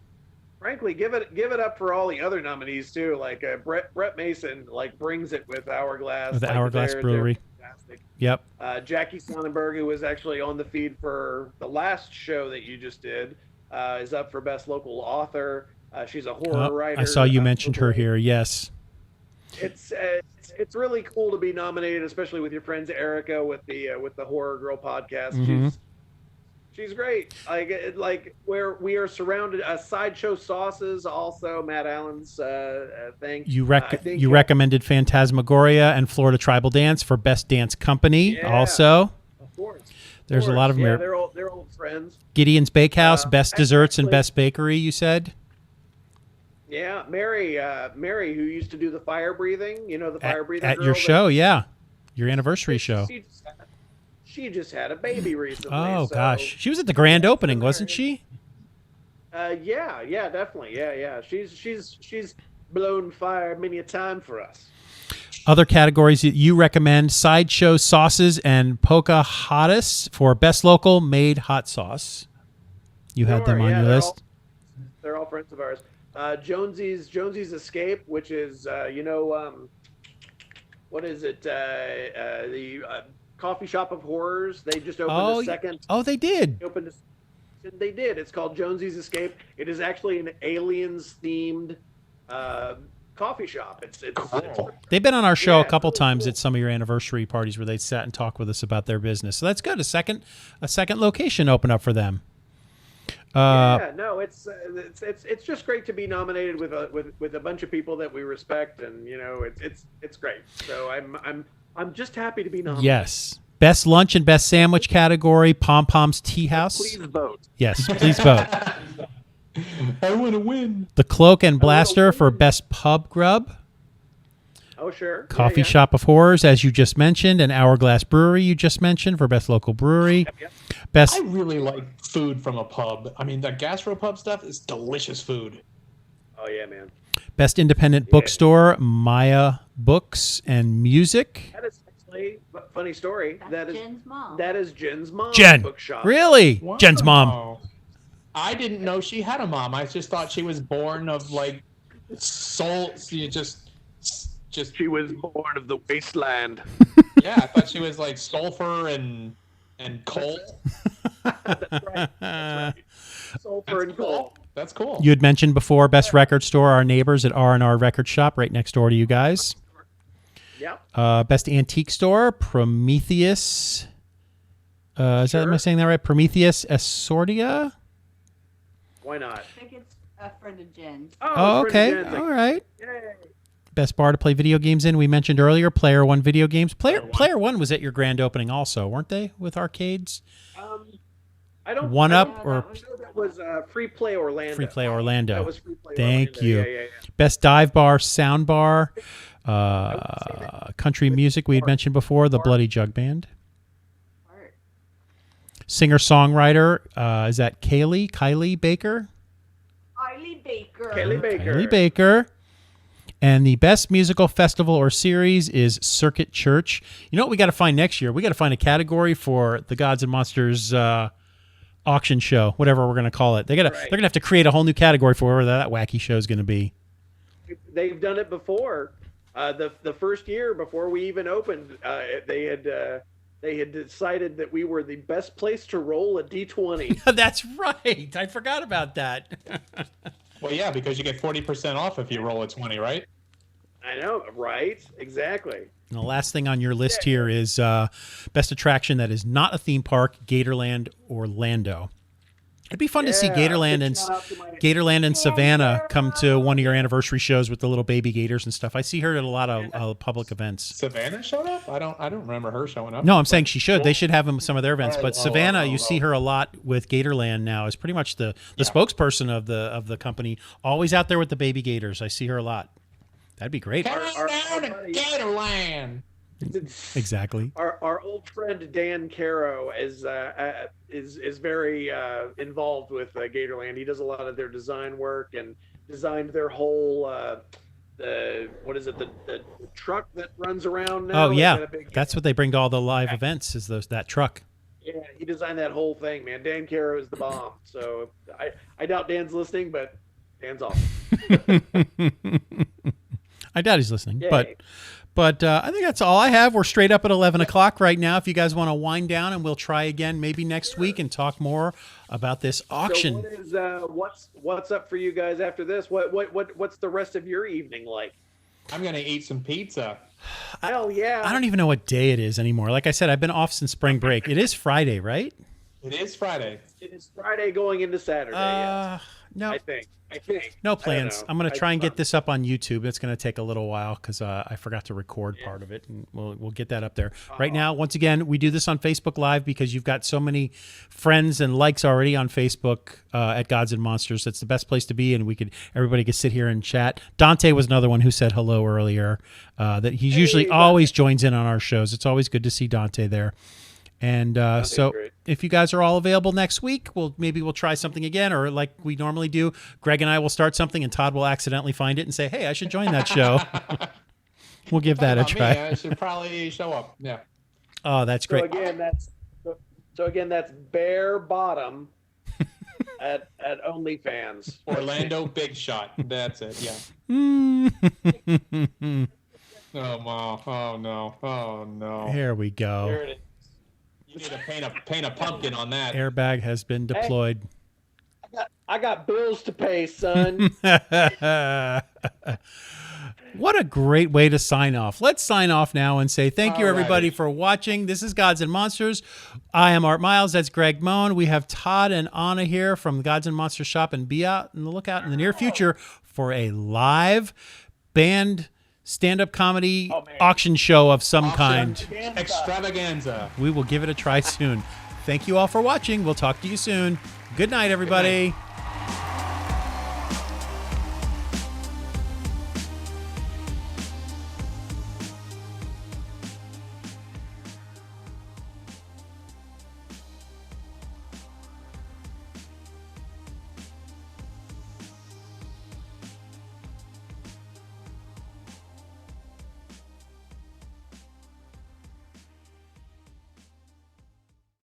give it up for all the other nominees too. Like Brett Mason, brings it with Hourglass. With the Hourglass Brewery. Fantastic. Yep. Jackie Sonnenberg, who was actually on the feed for the last show that you just did, is up for Best Local Author. She's a horror writer. I saw you mentioned her here. Yes. It's really cool to be nominated, especially with your friends Erica with the Horror Girl podcast. Mm-hmm. She's great. Like where we are surrounded. Sideshow Sauces, also Matt Allen's thing. You recommended Phantasmagoria and Florida Tribal Dance for Best Dance Company. Yeah, also, of course. There's a lot of them. Yeah, they're old friends. Gideon's Bakehouse, Best Desserts and Best Bakery. You said. Yeah, Mary, who used to do the fire breathing. You know the fire breathing at girl your show. Yeah, your anniversary show. She just had a baby recently. Oh so. gosh, she was at the grand opening, wasn't she? Yeah, definitely. Yeah. She's blown fire many a time for us. Other categories that you recommend: Sideshow Sauces and Pocahontas for Best Local Made Hot Sauce. You had them on your list. They're all friends of ours. Jonesy's Escape, which is what is it? The Coffee Shop of Horrors. They just opened a second. Oh, they did. They did. It's called Jonesy's Escape. It is actually an aliens themed coffee shop. It's They've been on our show a couple really times cool. at some of your anniversary parties where they sat and talked with us about their business. So that's good. A second location open up for them. No, it's just great to be nominated with a bunch of people that we respect, and it's great. So I'm just happy to be nominated. Yes. Best lunch and best sandwich category, Pom Pom's Tea House. Please vote. Yes, please vote. I want to win. The Cloak and Blaster for best pub grub. Oh, sure. Coffee Shop of Horrors, as you just mentioned, and Hourglass Brewery, you just mentioned, for best local brewery. Yep. Best. I really like food from a pub. I mean, the gastropub stuff is delicious food. Oh yeah, man. Best independent bookstore, Maya Books and Music. That is actually funny story. That's Jen's mom. That is Jen's mom's Jen, bookshop. really? Wow. Jen's mom. I didn't know she had a mom. I just thought she was born of like soul. Just. She was born of the wasteland. Yeah, I thought she was like sulfur and coal. That's right. Sulfur and coal. That's cool. You had mentioned before, best record store, our neighbors at R&R Record Shop, right next door to you guys. Yep. Best antique store, Prometheus. Am I saying that right? Prometheus Assortia. Why not? I think it's a friend of Jen's. Oh, okay. Jen's. All right. Yay. Best bar to play video games in. We mentioned earlier, Player One Video Games. Player One was at your grand opening also, weren't they? With arcades. I don't. One I Up don't- or that was Free Play Orlando. Free Play Orlando. That was Free Play Thank Orlando. you. Yeah. Best dive bar, sound bar, country music. We had mentioned before, the Bloody Jug Band. Art. Singer songwriter. Is that Kylie Baker? Kylie Baker. Kaylee Baker. Kylie Baker. And the best musical festival or series is Circuit Church. You know what we got to find next year? We got to find a category for the Gods and Monsters auction show, whatever we're going to call it. They're going to have to create a whole new category for whatever that wacky show is going to be. They've done it before. The first year before we even opened, they had decided that we were the best place to roll a D20. That's right. I forgot about that. Well, yeah, because you get 40% off if you roll a 20, right? I know, right? Exactly. And the last thing on your list here is best attraction that is not a theme park, Gatorland Orlando. It'd be fun to see Gatorland and Savannah come to one of your anniversary shows with the little baby gators and stuff. I see her at a lot of public events. Savannah showed up? I don't remember her showing up. No, I'm saying she should. They should have them some of their events. But Savannah, you see her a lot with Gatorland now. Is pretty much the spokesperson of the company. Always out there with the baby gators. I see her a lot. That'd be great. Come on down to Gatorland. Exactly. Our old friend Dan Caro is very involved with Gatorland. He does a lot of their design work and designed their whole the truck that runs around now. Oh yeah, that's what they bring to all the live events. Is that truck? Yeah, he designed that whole thing, man. Dan Caro is the bomb. So I doubt Dan's listening, but Dan's awesome. I doubt he's listening, Yay. But I think that's all I have. We're straight up at 11 o'clock right now. If you guys want to wind down, and we'll try again maybe next week and talk more about this auction. So what's up for you guys after this? What's the rest of your evening like? I'm going to eat some pizza. Hell yeah. I don't even know what day it is anymore. Like I said, I've been off since spring break. It is Friday, right? It is Friday. It is Friday going into Saturday. Yes. No. I think. No I plans. don't know. I'm going to try and get this up on YouTube. It's going to take a little while because I forgot to record part of it, and we'll get that up there. Right now, once again, we do this on Facebook Live because you've got so many friends and likes already on Facebook at Gods and Monsters. That's the best place to be, and everybody could sit here and chat. Dante was another one who said hello earlier. That he usually always joins in on our shows. It's always good to see Dante there. And so if you guys are all available next week, we'll try something again, or like we normally do, Greg and I will start something and Todd will accidentally find it and say, hey, I should join that show. We'll give that a try. I should probably show up. Yeah. Oh, that's great. So again, that's bare bottom at OnlyFans. Orlando Big Shot. That's it. Yeah. Oh, wow. Oh, no. Oh, no. Here we go. There it is. You need to paint a pumpkin on that. Airbag has been deployed. I got bills to pay, son. What a great way to sign off. Let's sign off now and say thank you, everybody, Alrighty. for watching. This is Gods and Monsters. I am Art Miles. That's Greg Moan. We have Todd and Anna here from the Gods and Monsters shop, and be out in the lookout in the near future for a live band stand-up comedy auction show of some kind. Extravaganza. We will give it a try soon. Thank you all for watching. We'll talk to you soon. Good night, everybody.